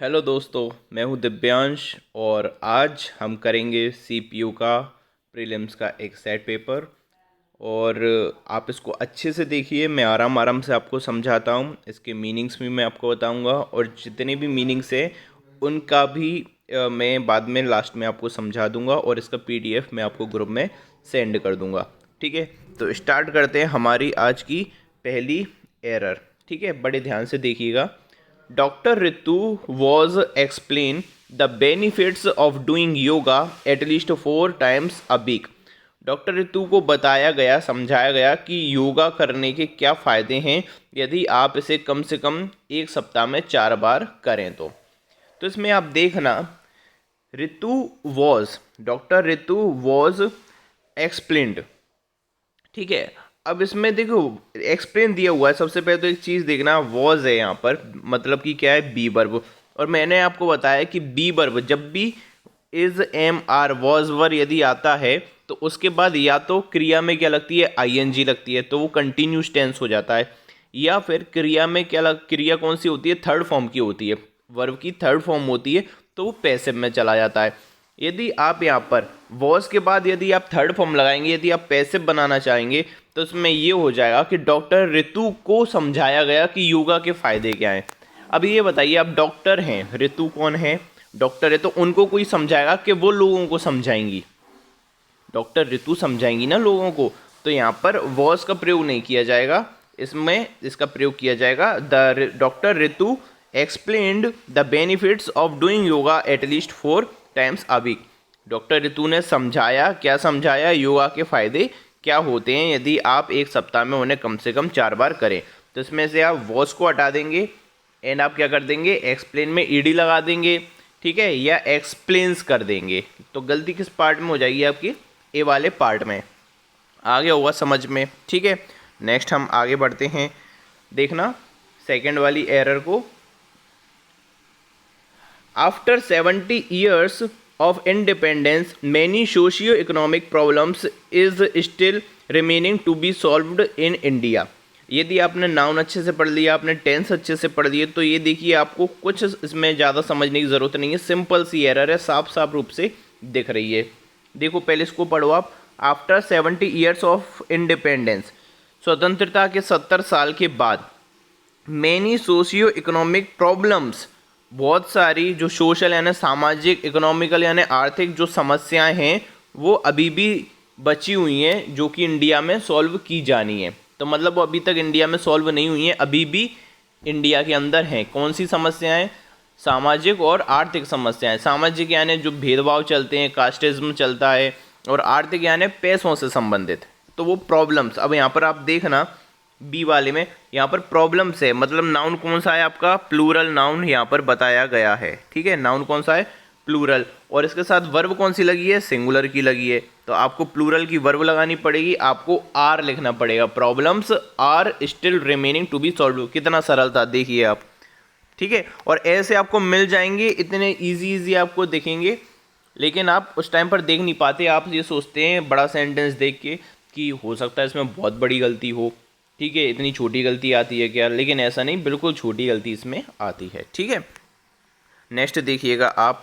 Hello दोस्तों, मैं हूं दिव्यांश और आज हम करेंगे सीपीयू का प्रीलिम्स का एक सेट पेपर। और आप इसको अच्छे से देखिए, मैं आराम आराम से आपको समझाता हूं। इसके मीनिंग्स भी मैं आपको बताऊंगा और जितने भी मीनिंग्स हैं उनका भी मैं बाद में लास्ट में आपको समझा दूंगा और इसका पीडीएफ मैं आपको ग्रुप में सेंड कर दूंगा। ठीक है, तो स्टार्ट करते हैं हमारी आज की पहली एरर। ठीक है, बड़े ध्यान से देखिएगा। Dr. Ritu was explain the benefits of doing yoga at least 4 times a week। Doctor Ritu को बताया गया, समझाया गया कि योगा करने के क्या फ़ायदे हैं यदि आप इसे कम से कम एक सप्ताह में 4 बार करें तो इसमें आप देखना, Ritu was, doctor Ritu was explained. ठीक है, अब इसमें देखो एक्सप्लेन दिया हुआ है। सबसे पहले तो एक चीज़ देखना, वॉज है यहाँ पर, मतलब कि क्या है, बी वर्ब। और मैंने आपको बताया कि बी वर्ब जब भी is am are was were यदि आता है तो उसके बाद या तो क्रिया में क्या लगती है, आईएनजी लगती है, तो वो कंटिन्यूस टेंस हो जाता है। या फिर क्रिया में क्रिया कौन सी होती है, थर्ड फॉर्म की होती है, वर्ब की थर्ड फॉर्म होती है, तो वो पैसिव में चला जाता है। यदि आप यहाँ पर वॉज के बाद यदि आप थर्ड फॉर्म लगाएंगे, यदि आप पैसिव बनाना चाहेंगे, तो इसमें ये हो जाएगा कि डॉक्टर रितु को समझाया गया कि योगा के फायदे क्या हैं। अब ये बताइए, आप डॉक्टर हैं, रितु कौन है, डॉक्टर है, तो उनको कोई समझाएगा कि वो लोगों को समझाएंगी, डॉक्टर रितु समझाएंगी ना लोगों को। तो यहाँ पर वॉज का प्रयोग नहीं किया जाएगा, इसमें इसका प्रयोग किया जाएगा the doctor Ritu explained the benefits of doing yoga at least 4 times a week. Doctor Ritu ने समझाया, क्या समझाया, योगा के फायदे क्या होते हैं यदि आप एक सप्ताह में उन्हें कम से कम 4 बार करें। तो इसमें से आप वॉज को हटा देंगे एंड आप क्या कर देंगे, एक्सप्लेन में ईडी लगा देंगे। ठीक है, या एक्सप्लेन्स कर देंगे। तो गलती किस पार्ट में हो जाएगी आपकी, ए वाले पार्ट में। आगे होगा समझ में। ठीक है, नेक्स्ट हम आगे बढ़ते हैं। देखना सेकंड वाली एरर को। After 70 years of independence, many socio-economic problems is still remaining to be solved in India। यदि आपने नाउन अच्छे से पढ़ लिया, आपने टेंस अच्छे से पढ़ लिए, तो ये देखिए आपको कुछ इसमें ज़्यादा समझने की ज़रूरत नहीं है, सिंपल सी एरर है, साफ साफ रूप से दिख रही है। देखो पहले इसको पढ़ो आप। आफ्टर 70 years ऑफ इंडिपेंडेंस, स्वतंत्रता के 70 साल के बाद, मैनी सोशियो इकोनॉमिक प्रॉब्लम्स, बहुत सारी जो सोशल यानी सामाजिक, इकोनॉमिकल यानी आर्थिक जो समस्याएं हैं वो अभी भी बची हुई हैं जो कि इंडिया में सॉल्व की जानी है। तो मतलब वो अभी तक इंडिया में सॉल्व नहीं हुई हैं, अभी भी इंडिया के अंदर हैं। कौन सी समस्याएं, सामाजिक और आर्थिक समस्याएं। सामाजिक यानी जो भेदभाव चलते हैं, कास्टिज्म चलता है, और आर्थिक यानी पैसों से संबंधित, तो वो प्रॉब्लम्स। अब यहाँ पर आप देखना बी वाले में, यहाँ पर प्रॉब्लम्स है, मतलब नाउन कौन सा है आपका, प्लूरल नाउन यहाँ पर बताया गया है। ठीक है, नाउन कौन सा है, प्लूरल, और इसके साथ वर्ब कौन सी लगी है, सिंगुलर की लगी है। तो आपको प्लूरल की वर्ब लगानी पड़ेगी, आपको आर लिखना पड़ेगा, problems are still remaining to be solve. कितना सरल था देखिए आप। ठीक है, और ऐसे आपको मिल जाएंगे, इतने इजी आपको दिखेंगे, लेकिन आप उस टाइम पर देख नहीं पाते। आप ये सोचते हैं बड़ा सेंटेंस देख के कि हो सकता है इसमें बहुत बड़ी गलती हो, ठीक है, इतनी छोटी गलती आती है क्या, लेकिन ऐसा नहीं, बिल्कुल छोटी गलती इसमें आती है। ठीक है, नेक्स्ट देखिएगा आप।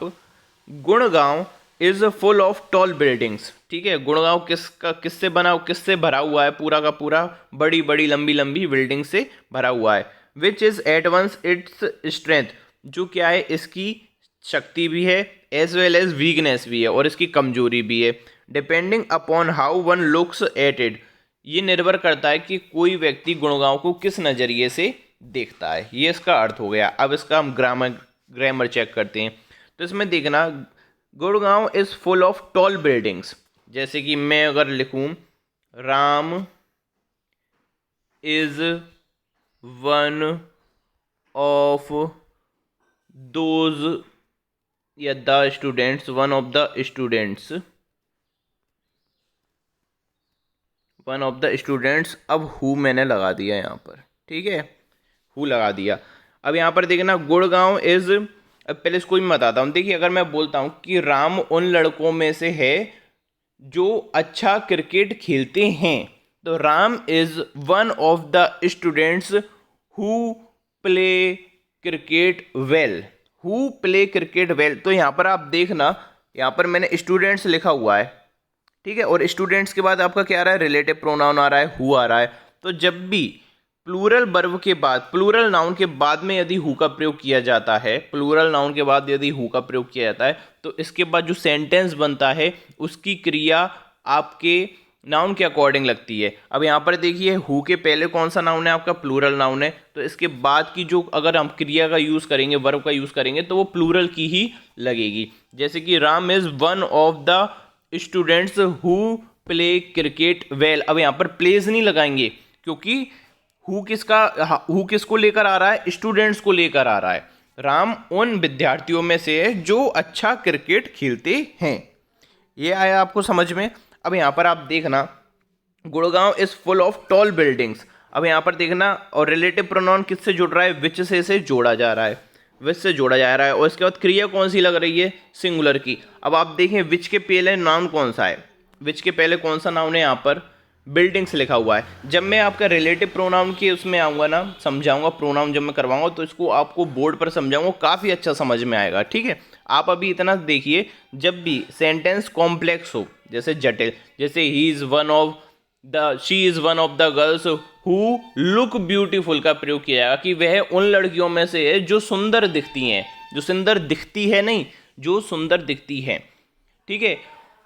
Gurgaon is full of tall buildings. ठीक है, गुड़गांव किससे बना, किससे भरा हुआ है, पूरा का पूरा बड़ी बड़ी लंबी लंबी बिल्डिंग से भरा हुआ है। Which is at once its strength, जो क्या है, इसकी शक्ति भी है एज वेल एज वीकनेस भी है, और इसकी कमजोरी भी है। Depending upon how one looks at it, ये निर्भर करता है कि कोई व्यक्ति गुड़गांव को किस नज़रिए से देखता है। ये इसका अर्थ हो गया। अब इसका हम ग्रामर चेक करते हैं। तो इसमें देखना, Gurgaon is full of tall buildings. जैसे कि मैं अगर लिखूं, Ram is one of those या the students, one of the students, one of the students. अब हु मैंने लगा दिया यहाँ पर, ठीक है, हु लगा दिया। अब यहाँ पर देखना, गुड़गांव इज, अब पहले इसको भी बताता हूँ। देखिए, अगर मैं बोलता हूँ कि राम उन लड़कों में से है जो अच्छा क्रिकेट खेलते हैं, तो Ram is one of the students who play cricket well. Who play cricket well, तो यहाँ पर आप देखना, यहाँ पर मैंने स्टूडेंट्स लिखा हुआ है, ठीक है, और स्टूडेंट्स के बाद आपका क्या आ रहा है, रिलेटिव प्रोनाउन आ रहा है, हु आ रहा है। तो जब भी प्लूरल वर्ब के बाद, प्लूरल नाउन के बाद में यदि हु का प्रयोग किया जाता है, प्लूरल नाउन के बाद यदि हु का प्रयोग किया जाता है, तो इसके बाद जो सेंटेंस बनता है उसकी क्रिया आपके नाउन के अकॉर्डिंग लगती है। अब यहाँ पर देखिए, हु के पहले कौन सा नाउन है, आपका प्लूरल नाउन है, तो इसके बाद की जो अगर हम क्रिया का यूज़ करेंगे, वर्ब का यूज़ करेंगे, तो वो प्लूरल की ही लगेगी। जैसे कि Ram is one of the students who play cricket well. अब यहाँ पर प्लेज नहीं लगाएंगे, क्योंकि हु किसको लेकर आ रहा है, स्टूडेंट्स को लेकर आ रहा है। राम उन विद्यार्थियों में से है जो अच्छा क्रिकेट खेलते हैं। ये आया आपको समझ में। अब यहाँ पर आप देखना, Gurgaon is full of tall buildings. अब यहाँ पर देखना, और रिलेटिव प्रोनाउन किससे जुड़ रहा है, विच से जोड़ा जा रहा है, विच से जोड़ा जा रहा है। और इसके बाद क्रिया कौन सी लग रही है, सिंगुलर की। अब आप देखें, विच के पहले नाउन कौन सा है, विच के पहले कौन सा नाउन है, यहाँ पर बिल्डिंग्स लिखा हुआ है। जब मैं आपका रिलेटिव प्रोनाउन के उसमें आऊँगा ना, समझाऊंगा प्रोनाउन जब मैं करवाऊंगा, तो इसको आपको बोर्ड पर समझाऊंगा, काफ़ी अच्छा समझ में आएगा, ठीक है। आप अभी इतना देखिए, जब भी सेंटेंस कॉम्प्लेक्स हो, जैसे जटिल, जैसे he is one of the, she is one of the girls who look beautiful का प्रयोग किया जाएगा, कि वह उन लड़कियों में से है जो सुंदर दिखती हैं, जो सुंदर दिखती है नहीं, जो सुंदर दिखती हैं, ठीक है।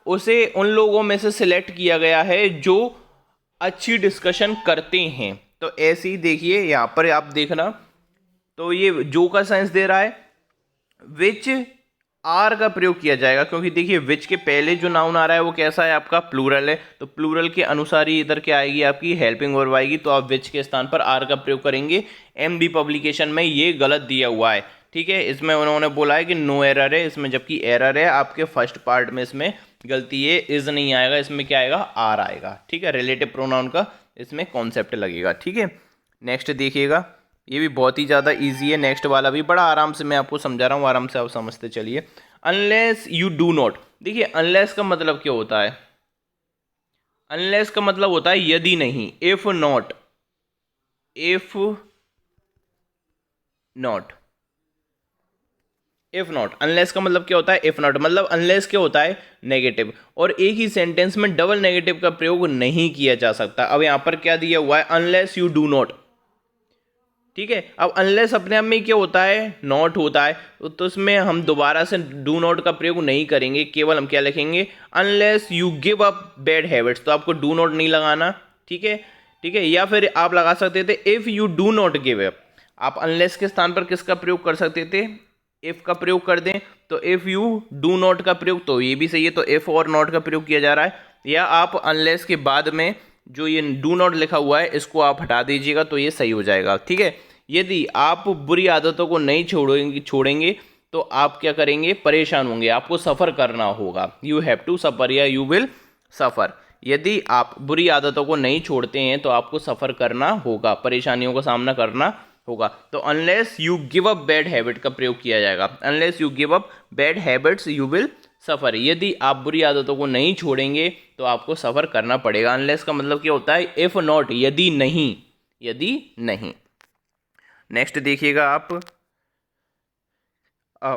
उसे उन लोगों में से सिलेक्ट किया गया है जो अच्छी डिस्कशन करते हैं। तो ऐसे ही देखिए, यहाँ पर आप देखना, तो ये जो का सेंस दे रहा है, विच आर का प्रयोग किया जाएगा, क्योंकि देखिए विच के पहले जो नाउन आ रहा है वो कैसा है, आपका प्लूरल है, तो प्लूरल के अनुसार ही इधर क्या आएगी, आपकी हेल्पिंग वर्ब आएगी, तो आप विच के स्थान पर आर का प्रयोग करेंगे। एमबी पब्लिकेशन में ये गलत दिया हुआ है, ठीक है। इसमें उन्होंने बोला है कि नो एरर है, इसमें जबकि एरर है, आपके फर्स्ट पार्ट में इसमें गलती है, इज नहीं आएगा, इसमें क्या आएगा, आर आएगा, ठीक है। रिलेटिव प्रोनाउन का इसमें कॉन्सेप्ट लगेगा, ठीक है। नेक्स्ट देखिएगा, ये भी बहुत ही ज़्यादा इजी है, नेक्स्ट वाला भी बड़ा आराम से मैं आपको समझा रहा हूँ, आराम से आप समझते चलिए। अनलेस यू डू नॉट, देखिए अनलेस का मतलब क्या होता है, अनलेस का मतलब होता है यदि नहीं, if not, if not, if not. Unless का मतलब क्या होता है, इफ नॉट, मतलब अनलेस क्या होता है, नेगेटिव, और एक ही सेंटेंस में डबल नेगेटिव का प्रयोग नहीं किया जा सकता। अब यहां पर क्या दिया हुआ है, अनलेस यू डू नॉट, ठीक है। अब अनलेस अपने आप में क्या होता है, नॉट होता है, तो इसमें हम दोबारा से डू नॉट का प्रयोग नहीं करेंगे, केवल हम क्या लिखेंगे, unless you give up bad habits, तो आपको डू नॉट नहीं लगाना, ठीक है, ठीक है। या फिर आप लगा सकते थे if you do not give up, आप अनलेस के स्थान पर किसका प्रयोग कर सकते थे, इफ़ का प्रयोग कर दें, तो इफ़ यू डू नॉट का प्रयोग, तो ये भी सही है, तो इफ़ और नॉट का प्रयोग किया जा रहा है। या आप अनलेस के बाद में जो ये डू नॉट लिखा हुआ है इसको आप हटा दीजिएगा, तो ये सही हो जाएगा, ठीक है। यदि आप बुरी आदतों को नहीं छोड़ेंगे तो आप क्या करेंगे, परेशान होंगे, आपको सफ़र करना होगा, यू हैव टू सफ़र या यू विल सफ़र। यदि आप बुरी आदतों को नहीं छोड़ते हैं तो आपको सफ़र करना होगा, परेशानियों का सामना करना होगा। तो unless you give up bad habit का प्रयोग किया जाएगा, unless you give up bad habits you will suffer. यदि आप बुरी आदतों को नहीं छोड़ेंगे तो आपको सफ़र करना पड़ेगा। अनलेस का मतलब क्या होता है, इफ़ नॉट, यदि नहीं, यदि नहीं। नेक्स्ट देखिएगा आप,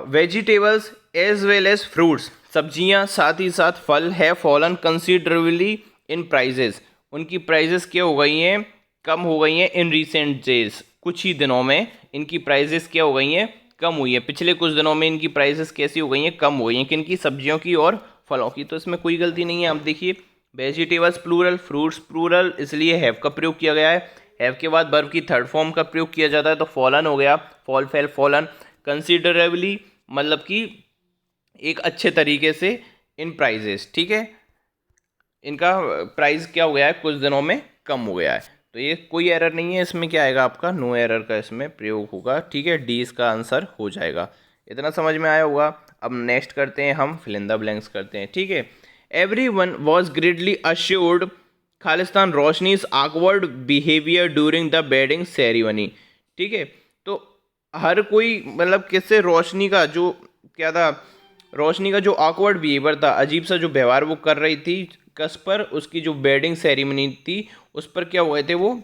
vegetables as well as fruits, सब्जियां साथ ही साथ फल है फॉलन कंसिडरेबली इन प्राइजेस, उनकी प्राइजेस क्या हो गई हैं, कम हो गई हैं, इन रिसेंट डेज, कुछ ही दिनों में इनकी प्राइजेस क्या हो गई हैं, कम हुई है। पिछले कुछ दिनों में इनकी प्राइजेस कैसी हो गई हैं, कम हो गई हैं, किनकी, सब्जियों की और फलों की। तो इसमें कोई गलती नहीं है। आप देखिए, वेजिटेबल्स प्लूरल, फ्रूट्स प्लूरल, इसलिए हैव का प्रयोग किया गया है। हैव के बाद वर्ब की थर्ड फॉर्म का प्रयोग किया जाता है, तो फॉलन हो गया, फॉल फेल फॉलन। कंसिडरेबली मतलब कि एक अच्छे तरीके से, इन प्राइजेस, ठीक है, इनका प्राइस क्या हो गया है, कुछ दिनों में कम हो गया है। तो ये कोई एरर नहीं है, इसमें क्या आएगा आपका, नो एरर का इसमें प्रयोग होगा, ठीक है। डी इसका आंसर हो जाएगा। इतना समझ में आया होगा। अब नेक्स्ट करते हैं हम, फिल इन द ब्लैंक्स करते हैं, ठीक है। Every one was greatly assured खालिस्तान Roshni's awkward behaviour during the wedding ceremony, ठीक है। तो हर कोई मतलब किससे, रोशनी का जो क्या था, रोशनी का जो ऑकवर्ड बिहेवियर था, अजीब सा जो व्यवहार वो कर रही थी, कस पर, उसकी जो बेडिंग सेरेमनी थी उस पर क्या हुए थे, वो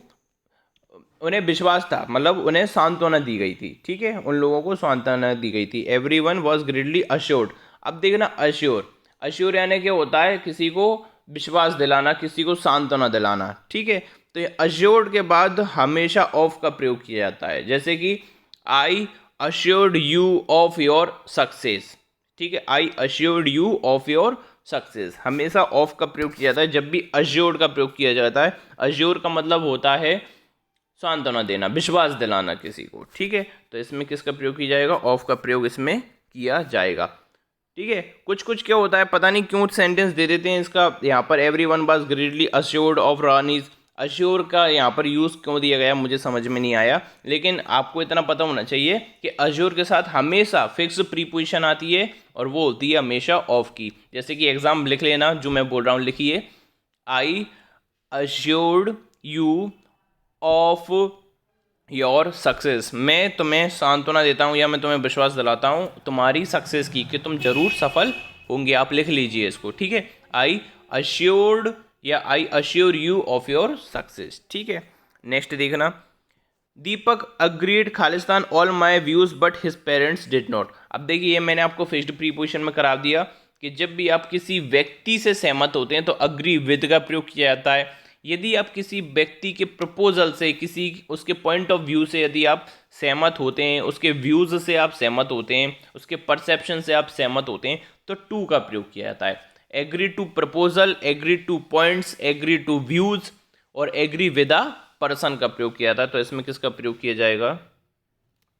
उन्हें विश्वास था, मतलब उन्हें सांत्वना दी गई थी, ठीक है, उन लोगों को सांत्वना दी गई थी। Every one was greatly assured. अब देखना, अश्योर, अश्योर यानी क्या होता है, किसी को विश्वास दिलाना, किसी को सांत्वना दिलाना, ठीक है। तो ये अश्योर्ड के बाद हमेशा ऑफ का प्रयोग किया जाता है, जैसे कि I assured you of your success, ठीक है, I assured you of your success, हमेशा ऑफ का प्रयोग किया जाता है जब भी अश्योर्ड का प्रयोग किया जाता है। अश्योर का मतलब होता है सांत्वना देना, विश्वास दिलाना किसी को, ठीक है। तो इसमें किसका प्रयोग किया जाएगा, ऑफ का प्रयोग इसमें किया जाएगा, ठीक है। कुछ कुछ क्या होता है, पता नहीं क्यों सेंटेंस दे देते हैं इसका, यहाँ पर every one was greatly assured of Rani's, assure का यहाँ पर यूज़ क्यों दिया गया मुझे समझ में नहीं आया, लेकिन आपको इतना पता होना चाहिए कि अश्योर के साथ हमेशा फिक्स प्रीपोजिशन आती है और वो होती है हमेशा ऑफ की। जैसे कि एग्जाम लिख लेना, जो मैं बोल रहा हूँ लिखिए, I assured you of your success, मैं तुम्हें सांत्वना देता हूँ या मैं तुम्हें विश्वास दिलाता हूँ तुम्हारी सक्सेस की, कि तुम जरूर सफल होंगे। आप लिख लीजिए इसको, ठीक है, आई अश्योर्ड या I assure you of your success, ठीक है। नेक्स्ट देखना, दीपक अग्रीड खालिस्तान all my views but his parents did not. अब देखिए, ये मैंने आपको फिक्स्ड प्रीपोजिशन में करा दिया कि जब भी आप किसी व्यक्ति से सहमत होते हैं तो अग्री विद का प्रयोग किया जाता है। यदि आप किसी व्यक्ति के प्रपोजल से, किसी उसके पॉइंट ऑफ व्यू से यदि आप सहमत होते हैं, उसके व्यूज़ से आप सहमत होते हैं, उसके परसेप्शन से आप सहमत होते हैं, तो टू का प्रयोग किया जाता है। Agree to proposal, agree to points, agree to views और एग्री विद अ पर्सन का प्रयोग किया जाता है। तो इसमें किसका प्रयोग किया जाएगा,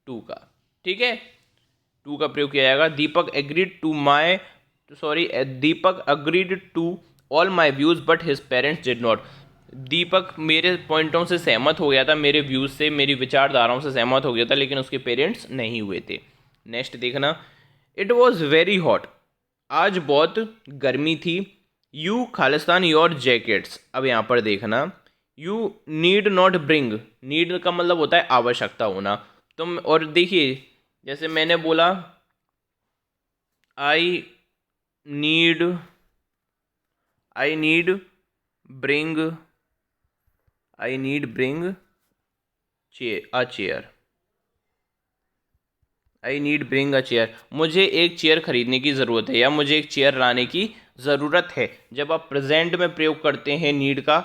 टू का, ठीक है, टू का प्रयोग किया जाएगा। Deepak agreed to my Deepak agreed to all my views but his parents did not. Deepak मेरे पॉइंटों से सहमत हो गया था, मेरे व्यूज़ से, मेरी विचारधाराओं से सहमत हो गया था, लेकिन उसके पेरेंट्स नहीं हुए थे। नेक्स्ट देखना, इट वॉज वेरी हॉट, आज बहुत गर्मी थी। यू खालिस्तान योर जैकेट्स, अब यहाँ पर देखना, you need not bring, need का मतलब होता है आवश्यकता होना। तुम, और देखिए जैसे मैंने बोला, I need, I need bring, I need bring a chair, I need bring a chair, मुझे एक चेयर खरीदने की ज़रूरत है या मुझे एक चेयर लाने की ज़रूरत है। जब आप प्रेजेंट में प्रयोग करते हैं नीड का,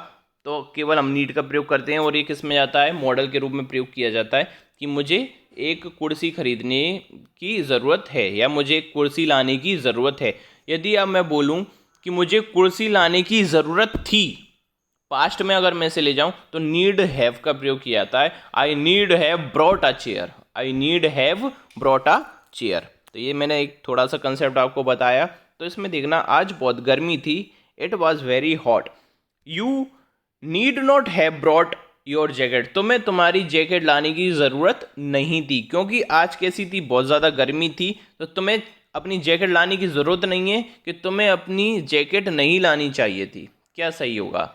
तो केवल हम नीड का प्रयोग करते हैं, और ये किस में जाता है, मॉडल के रूप में प्रयोग किया जाता है कि मुझे एक कुर्सी खरीदने की ज़रूरत है या मुझे एक कुर्सी लाने की ज़रूरत है। यदि अब मैं बोलूँ कि मुझे कुर्सी लाने की ज़रूरत थी, पास्ट में अगर मैं इसे ले जाऊं तो नीड हैव का प्रयोग किया जाता है। I need have brought a chair, I need have brought a chair. तो ये मैंने एक थोड़ा सा कंसेप्ट आपको बताया। तो इसमें देखना, आज बहुत गर्मी थी, it was very hot, you need not have brought your jacket, तुम्हें तुम्हारी जैकेट लाने की ज़रूरत नहीं थी, क्योंकि आज कैसी थी, बहुत ज़्यादा गर्मी थी, तो तुम्हें अपनी जैकेट लाने की ज़रूरत नहीं है, कि तुम्हें अपनी जैकेट नहीं लानी चाहिए थी। क्या सही होगा,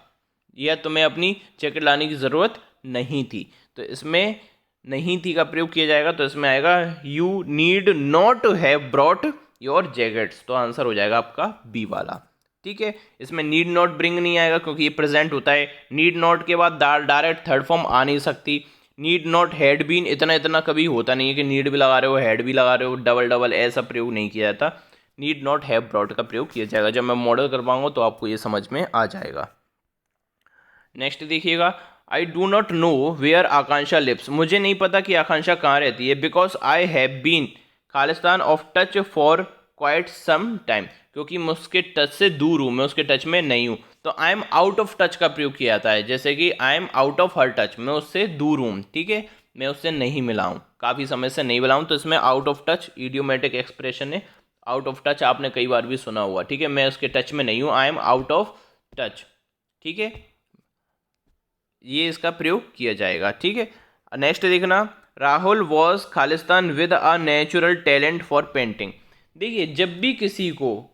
या तुम्हें अपनी जैकेट लाने की ज़रूरत नहीं थी। तो इसमें नहीं थी का प्रयोग किया जाएगा, तो इसमें आएगा you need not have brought your jackets, तो आंसर हो जाएगा आपका बी वाला, ठीक है। इसमें नीड नॉट ब्रिंग नहीं आएगा क्योंकि ये प्रेजेंट होता है। नीड नॉट के बाद डायरेक्ट थर्ड फॉर्म आ नहीं सकती। नीड नॉट हैड बीन, इतना इतना कभी होता नहीं है कि नीड भी लगा रहे हो हैड भी लगा रहे हो, डबल डबल ऐसा प्रयोग नहीं किया जाता। नीड नॉट हैव ब्रॉट का प्रयोग किया जाएगा। जब मैं मॉडल करवाऊंगा तो आपको ये समझ में आ जाएगा। नेक्स्ट देखिएगा, I do not know where Akanksha lives, मुझे नहीं पता कि आकांक्षा कहाँ रहती है। बिकॉज आई हैव बीन खालिस्तान of touch for quite some time, क्योंकि मैं उसके टच से दूर हूँ, मैं उसके टच में नहीं हूँ। तो I am out of touch का प्रयोग किया जाता है, जैसे कि I am out of her touch, मैं उससे दूर हूँ, ठीक है, मैं उससे नहीं मिला हूँ, काफ़ी समय से नहीं मिला हूँ। तो इसमें out of touch idiomatic expression है। आउट ऑफ टच आपने कई बार भी सुना हुआ, ठीक है, मैं उसके टच में नहीं हूँ, I am out of touch, ठीक है, ये इसका प्रयोग किया जाएगा, ठीक है। नेक्स्ट देखना, Rahul was Khalistan with a natural talent for painting. देखिए, जब भी किसी को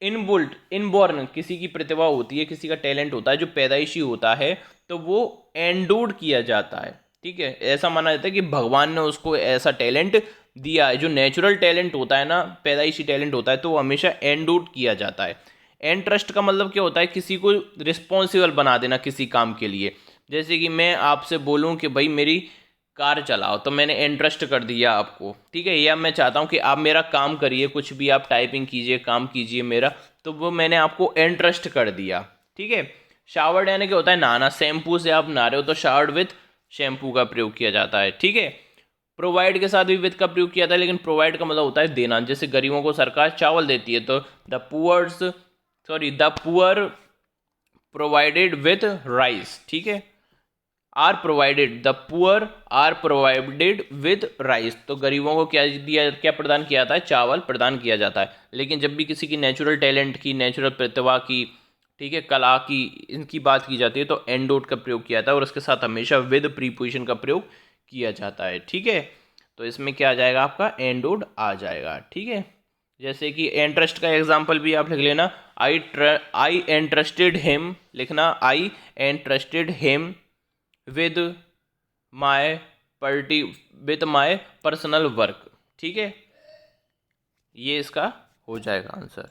इनबॉर्न किसी की प्रतिभा होती है, किसी का टैलेंट होता है जो पैदाइशी होता है, तो वो एंडोड किया जाता है, ठीक है। ऐसा माना जाता है कि भगवान ने उसको ऐसा टैलेंट दिया है। जो नेचुरल टैलेंट होता है ना, पैदाइशी टैलेंट होता है, तो वो हमेशा एंडोड किया जाता है। एंड ट्रस्ट का मतलब क्या होता है, किसी को रिस्पॉन्सिबल बना देना किसी काम के लिए। जैसे कि मैं आपसे बोलूं कि भाई मेरी कार चलाओ, तो मैंने एंट्रस्ट कर दिया आपको, ठीक है। या मैं चाहता हूँ कि आप मेरा काम करिए, कुछ भी आप टाइपिंग कीजिए, काम कीजिए मेरा, तो वो मैंने आपको एंट्रस्ट कर दिया, ठीक है। शावर्ड यानी कि होता है नहाना, शैम्पू से आप नहा रहे हो तो शावर्ड विथ शैम्पू का प्रयोग किया जाता है, ठीक है। प्रोवाइड के साथ भी विद का प्रयोग किया था, लेकिन प्रोवाइड का मतलब होता है देना। जैसे गरीबों को सरकार चावल देती है, तो the poor provided with rice, ठीक है। Are provided, the poor are provided with rice, तो गरीबों को क्या प्रदान किया जाता है, चावल प्रदान किया जाता है। लेकिन जब भी किसी की नेचुरल टैलेंट की, नेचुरल प्रतिभा की, ठीक है, कला की, इनकी बात की जाती है तो एंडोट का प्रयोग किया जाता है, और उसके साथ हमेशा विद प्रीपोजिशन का प्रयोग किया जाता है, ठीक है। तो इसमें क्या आ जाएगा, आपका एंडोड आ जाएगा, ठीक है। जैसे कि इंटरेस्ट का एग्जाम्पल भी आप लिख लेना, आई एंट्रस्टेड हिम लिखना, I entrusted him with my party with my personal work, ठीक है। ये इसका हो जाएगा आंसर।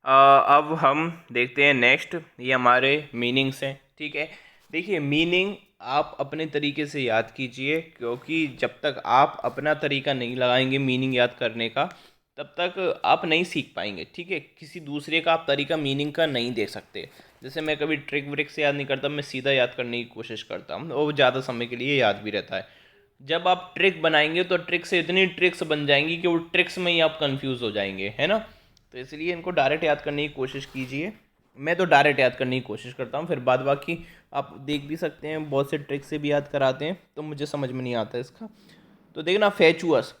अब हम देखते हैं नेक्स्ट, ये हमारे मीनिंग्स हैं, ठीक है। देखिए मीनिंग आप अपने तरीके से याद कीजिए, क्योंकि जब तक आप अपना तरीका नहीं लगाएंगे मीनिंग याद करने का, तब तक आप नहीं सीख पाएंगे, ठीक है। किसी दूसरे का आप तरीका मीनिंग का नहीं देख सकते। जैसे मैं कभी ट्रिक व्रिक से याद नहीं करता, मैं सीधा याद करने की कोशिश करता हूँ, और ज़्यादा समय के लिए याद भी रहता है। जब आप ट्रिक बनाएंगे तो ट्रिक से इतनी ट्रिक्स बन जाएंगी कि वो ट्रिक्स में ही आप कंफ्यूज हो जाएंगे, है ना। तो इसलिए इनको डायरेक्ट याद करने की कोशिश कीजिए। मैं तो डायरेक्ट याद करने की कोशिश करता हूँ, फिर बाद बाकी आप देख भी सकते हैं, बहुत से ट्रिक से भी याद कराते हैं, तो मुझे समझ में नहीं आता इसका। तो देखना, फैचुअस,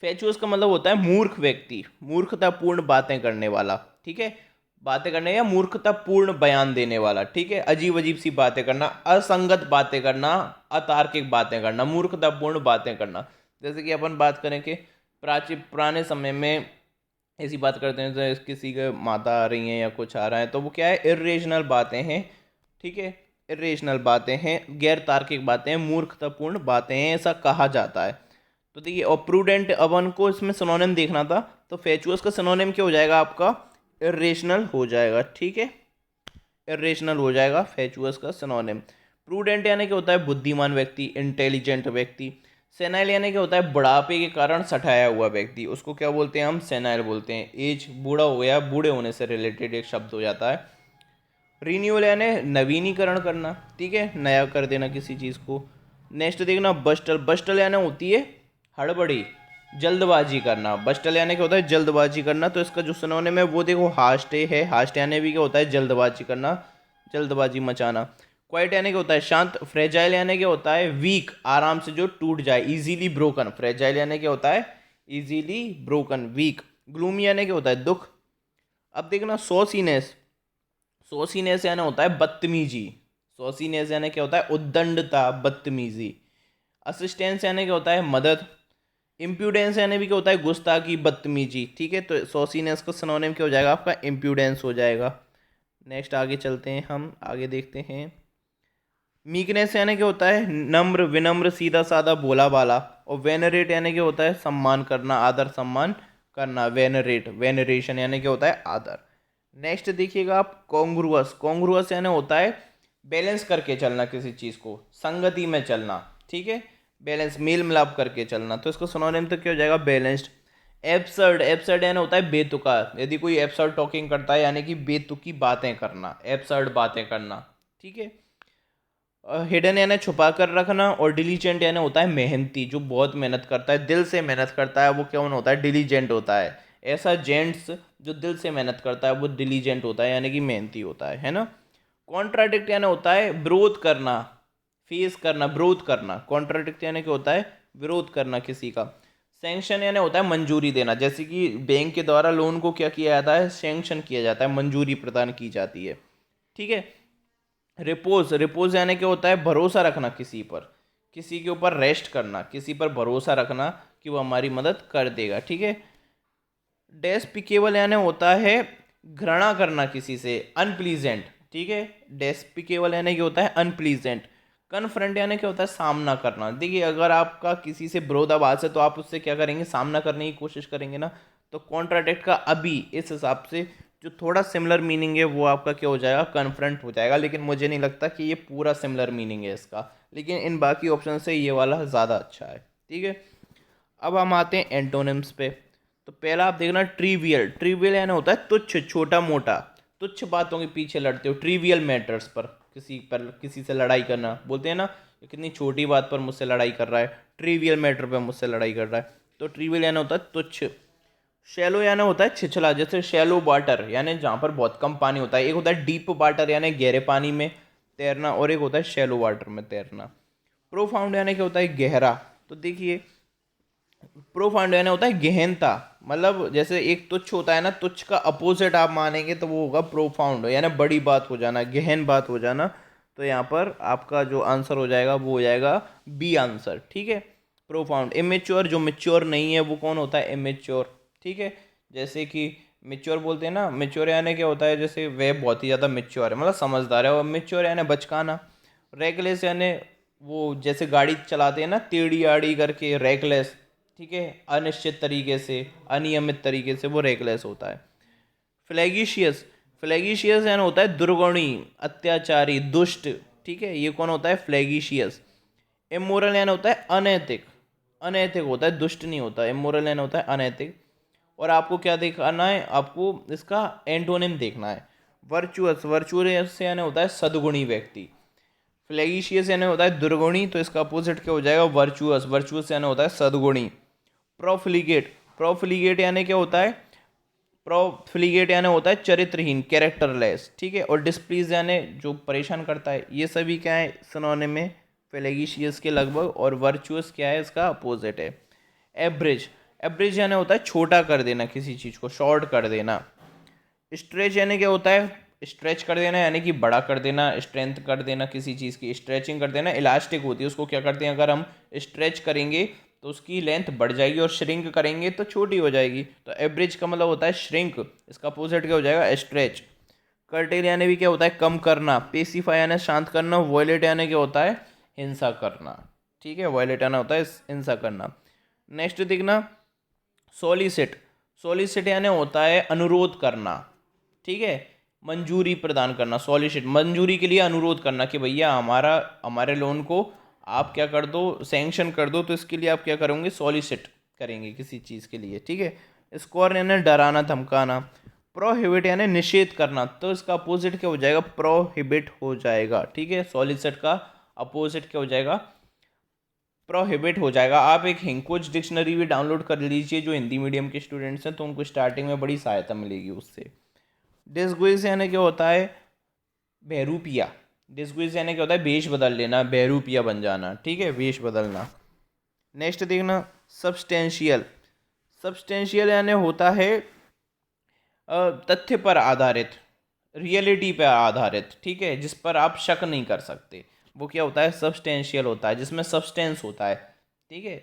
फैचुअस का मतलब होता है मूर्ख व्यक्ति, मूर्खतापूर्ण बातें करने वाला, ठीक है। बातें करने या मूर्खतापूर्ण बयान देने वाला, ठीक है। अजीब अजीब सी बातें करना, असंगत बातें करना, अतार्किक बातें करना, मूर्खतापूर्ण बातें करना। जैसे कि अपन बात करें कि प्राचीन पुराने समय में ऐसी बात करते हैं, जैसे किसी के माता आ रही हैं या कुछ आ रहा है, तो वो क्या है, इर्रेशनल बातें हैं, ठीक है। इर्रेशनल बातें हैं, गैर तार्किक बातें हैं, मूर्खतापूर्ण बातें हैं, ऐसा कहा जाता है। तो देखिए, और प्रूडेंट, अपन को इसमें सिनोनिम देखना था, तो फैचुअस का सिनोनिम क्या हो जाएगा आपका, इर्रेशनल हो जाएगा, ठीक है। इर्रेशनल हो जाएगा फैचुअस का सिनोनिम। प्रूडेंट यानी कि होता है बुद्धिमान व्यक्ति, इंटेलिजेंट व्यक्ति। सेनाइल यानी कि होता है बुढ़ापे के कारण सठाया हुआ व्यक्ति, उसको क्या बोलते हैं, हम सेनाइल बोलते हैं। एज, बूढ़ा हो गया, बूढ़े होने से रिलेटेड एक शब्द हो जाता है। रीन्यूअल यानी नवीनीकरण करना, ठीक है, नया कर देना किसी चीज़ को। नेक्स्ट देखना, बस्टल, बस्टल यानी होती है हड़बड़ी, जल्दबाजी करना। बस्टल यानी क्या होता है, जल्दबाजी करना। तो इसका जो सिनोनिम है वो देखो, हास्टे है। हास्ट यानी भी क्या होता है, जल्दबाजी करना, जल्दबाजी मचाना। क्वाइट यानी क्या होता है, शांत। फ्रेजाइल यानी क्या होता है, वीक, आराम से जो टूट जाए, इजीली ब्रोकन। फ्रेजाइल यानी क्या होता है, इजीली ब्रोकन, वीक। ग्लूमी यानी क्या होता है, दुख। अब देखना, सोसीनेस, सोसीनेस यानी होता है बदतमीजी। सोसीनेस यानी क्या होता है, उद्दंडता, बदतमीजी। असिस्टेंस यानी क्या होता है, मदद। इम्प्यूडेंस यानी भी क्या होता है, गुस्ताखी, बदतमीजी, ठीक है। तो सोसीनेस का सिनोनिम क्या हो जाएगा आपका, इम्प्यूडेंस हो जाएगा। नेक्स्ट आगे चलते हैं, हम आगे देखते हैं। मीकनेस यानी क्या होता है, नम्र, विनम्र, सीधा साधा, भोला भाला। और वेनरेट यानी क्या होता है, सम्मान करना, आदर सम्मान करना। वेनरेट, वेनरेशन यानी क्या होता है, आदर। नेक्स्ट देखिएगा आप, कॉन्ग्रुअस, कॉन्ग्रुअस यानी होता है बैलेंस करके चलना किसी चीज़ को, संगति में चलना, ठीक है। बैलेंस, मेल मिलाप करके चलना। तो इसका सिनोनिम तो क्या हो जाएगा, बैलेंस्ड। एब्सर्ड, एब्सर्ड यानी होता है बेतुका। यदि कोई एब्सर्ड टॉकिंग करता है यानी कि बेतुकी बातें करना, एब्सर्ड बातें करना, ठीक है। हिडन यानी छुपा कर रखना। और डिलीजेंट यानी होता है मेहनती, जो बहुत मेहनत करता है, दिल से मेहनत करता है, वो कौन होता है, डिलीजेंट होता है। ऐसा जेंट्स जो दिल से मेहनत करता है वो डिलीजेंट होता है, यानी कि मेहनती होता है ना। कॉन्ट्राडिक्ट यानी होता है विरोध करना, फेस करना, विरोध करना। कॉन्ट्राडिक्ट यानी क्या होता है, विरोध करना किसी का। सैंक्शन यानी होता है मंजूरी देना, जैसे कि बैंक के द्वारा लोन को क्या किया जाता है, सैंक्शन किया जाता है, मंजूरी प्रदान की जाती है, ठीक है। रिपोज, रिपोज यानी क्या होता है, भरोसा रखना किसी पर, किसी के ऊपर रेस्ट करना, किसी पर भरोसा रखना कि वो हमारी मदद कर देगा, ठीक है। डेस्पिकेबल यानी होता है घृणा करना किसी से, अनप्लीजेंट, ठीक है। डेस्पिकेबल यानी क्या होता है, अनप्लीजेंट। कन्फ्रंट यानी क्या होता है, सामना करना। देखिए, अगर आपका किसी से विरोधाभास है तो आप उससे क्या करेंगे, सामना करने की कोशिश करेंगे ना। तो कॉन्ट्राडिक्ट का अभी इस हिसाब से जो थोड़ा सिमिलर मीनिंग है वो आपका क्या हो जाएगा, कन्फ्रंट हो जाएगा, लेकिन मुझे नहीं लगता कि ये पूरा सिमिलर मीनिंग है इसका, लेकिन इन बाकी ऑप्शन से ये वाला ज़्यादा अच्छा है। ठीक है, अब हम आते हैं एंटोनिम्स पे। तो पहला आप देखना ट्रिवियल। ट्रिवियल यानी होता है तुच्छ, छोटा मोटा, तुच्छ बातों के पीछे लड़ते हो, ट्रिवियल मैटर्स पर किसी से लड़ाई करना, बोलते हैं ना ये कितनी छोटी बात पर मुझसे लड़ाई कर रहा है, ट्रिवियल मैटर पर मुझसे लड़ाई कर रहा है। तो ट्रिवियल यानी होता है तुच्छ। शैलो यानी होता है छिछला, जैसे शैलो वाटर यानी जहाँ पर बहुत कम पानी होता है। एक होता है डीप वाटर यानी गहरे पानी में तैरना, और एक होता है शैलो वाटर में तैरना। प्रोफाउंड यानी क्या होता है, गहरा। तो देखिए प्रोफाउंड यानी होता है गहनता, मतलब जैसे एक तुच्छ होता है ना, तुच्छ का अपोजिट आप मानेंगे तो वो होगा प्रोफाउंड, यानी बड़ी बात हो जाना, गहन बात हो जाना। तो यहाँ पर आपका जो आंसर हो जाएगा वो हो जाएगा बी आंसर। ठीक है, प्रोफाउंड। इमेच्योर, जो मेच्योर नहीं है वो कौन होता है, इमेच्योर। ठीक है, जैसे कि मेच्योर बोलते हैं ना, मेच्योर यानी क्या होता है, जैसे वह बहुत ही ज़्यादा मेच्योर है, मतलब समझदार है। और मेच्योर यानी बचकाना। रेकलेस यानी वो जैसे गाड़ी चलाते हैं ना टेढ़ी आड़ी करके, रेकलेस। ठीक है, अनिश्चित तरीके से, अनियमित तरीके से, वो रेकलेस होता है। फ्लैगिशियस, फ्लैगिशियस यानी होता है दुर्गुणी, अत्याचारी, दुष्ट। ठीक है, ये कौन होता है, फ्लैगिशियस। इमोरल यानी होता है अनैतिक, अनैतिक होता है, दुष्ट नहीं होता। इमोरल यानी होता है अनैतिक। और आपको क्या देखना है, आपको इसका एंटोनिम देखना है। वर्चुअस, वर्चुअस यानी होता है सद्गुणी व्यक्ति। फ्लैगिशियस यानी होता है दुर्गुणी, तो इसका अपोजिट क्या हो जाएगा, वर्चुअस। वर्चुअस यानी होता है सद्गुणी। प्रोफ्लिगेट, प्रोफ्लिगेट यानी क्या होता है, प्रोफ्लिगेट यानी होता है चरित्रहीन, कैरेक्टरलेस। ठीक है, और डिस्प्लीज यानी जो परेशान करता है। ये सभी क्या है, सिनोनिम में फ्लैगिशियस के लगभग। और वर्चुअस क्या है, इसका अपोजिट है। एवरेज, एवरेज यानी होता है छोटा कर देना, किसी चीज़ को शॉर्ट कर देना। स्ट्रेच यानी क्या होता है, स्ट्रेच कर देना यानी कि बड़ा कर देना, स्ट्रेंथ कर देना किसी चीज़ की, स्ट्रेचिंग कर देना। इलास्टिक होती है, उसको क्या करते हैं, अगर हम स्ट्रेच करेंगे तो उसकी लेंथ बढ़ जाएगी, और श्रिंक करेंगे तो छोटी हो जाएगी। तो एवरेज का मतलब होता है श्रिंक, इसका अपोजिट क्या हो जाएगा, स्ट्रेच। कर्टेल यानी भी क्या होता है, कम करना। पेसिफाई यानी शांत करना। वॉयलेट यानी क्या होता है, हिंसा करना। ठीक है, वॉयलेट यानी होता है हिंसा करना। नेक्स्ट देखना सॉलिसिट, सॉलिसिट यानी होता है अनुरोध करना। ठीक है, मंजूरी प्रदान करना। सॉलिसिट, मंजूरी के लिए अनुरोध करना कि भैया हमारे लोन को आप क्या कर दो, सैंक्शन कर दो। तो इसके लिए आप क्या करोगे, सॉलिसिट करेंगे किसी चीज़ के लिए। ठीक है, स्कोर यानी डराना धमकाना। प्रोहिबिट यानी निषेध करना, तो इसका अपोजिट क्या हो जाएगा, प्रोहिबिट हो जाएगा। ठीक है, सॉलिसिट का अपोजिट क्या हो जाएगा, प्रोहिबिट हो जाएगा। आप एक हिंकुच डिक्शनरी भी डाउनलोड कर लीजिए, जो हिंदी मीडियम के स्टूडेंट्स हैं तो उनको स्टार्टिंग में बड़ी सहायता मिलेगी उससे। डिसगुइज यानी क्या होता है, बहरूपिया। डिसगुइज यानी क्या होता है, वेश बदल लेना, बहरूपिया बन जाना। ठीक है, वेश बदलना। नेक्स्ट देखना सब्सटेंशियल, सब्सटेंशियल यानी होता है तथ्य पर आधारित, रियलिटी पर आधारित। ठीक है, जिस पर आप शक नहीं कर सकते, वो क्या होता है, सब्सटेंशियल होता है, जिसमें सब्सटेंस होता है। ठीक है,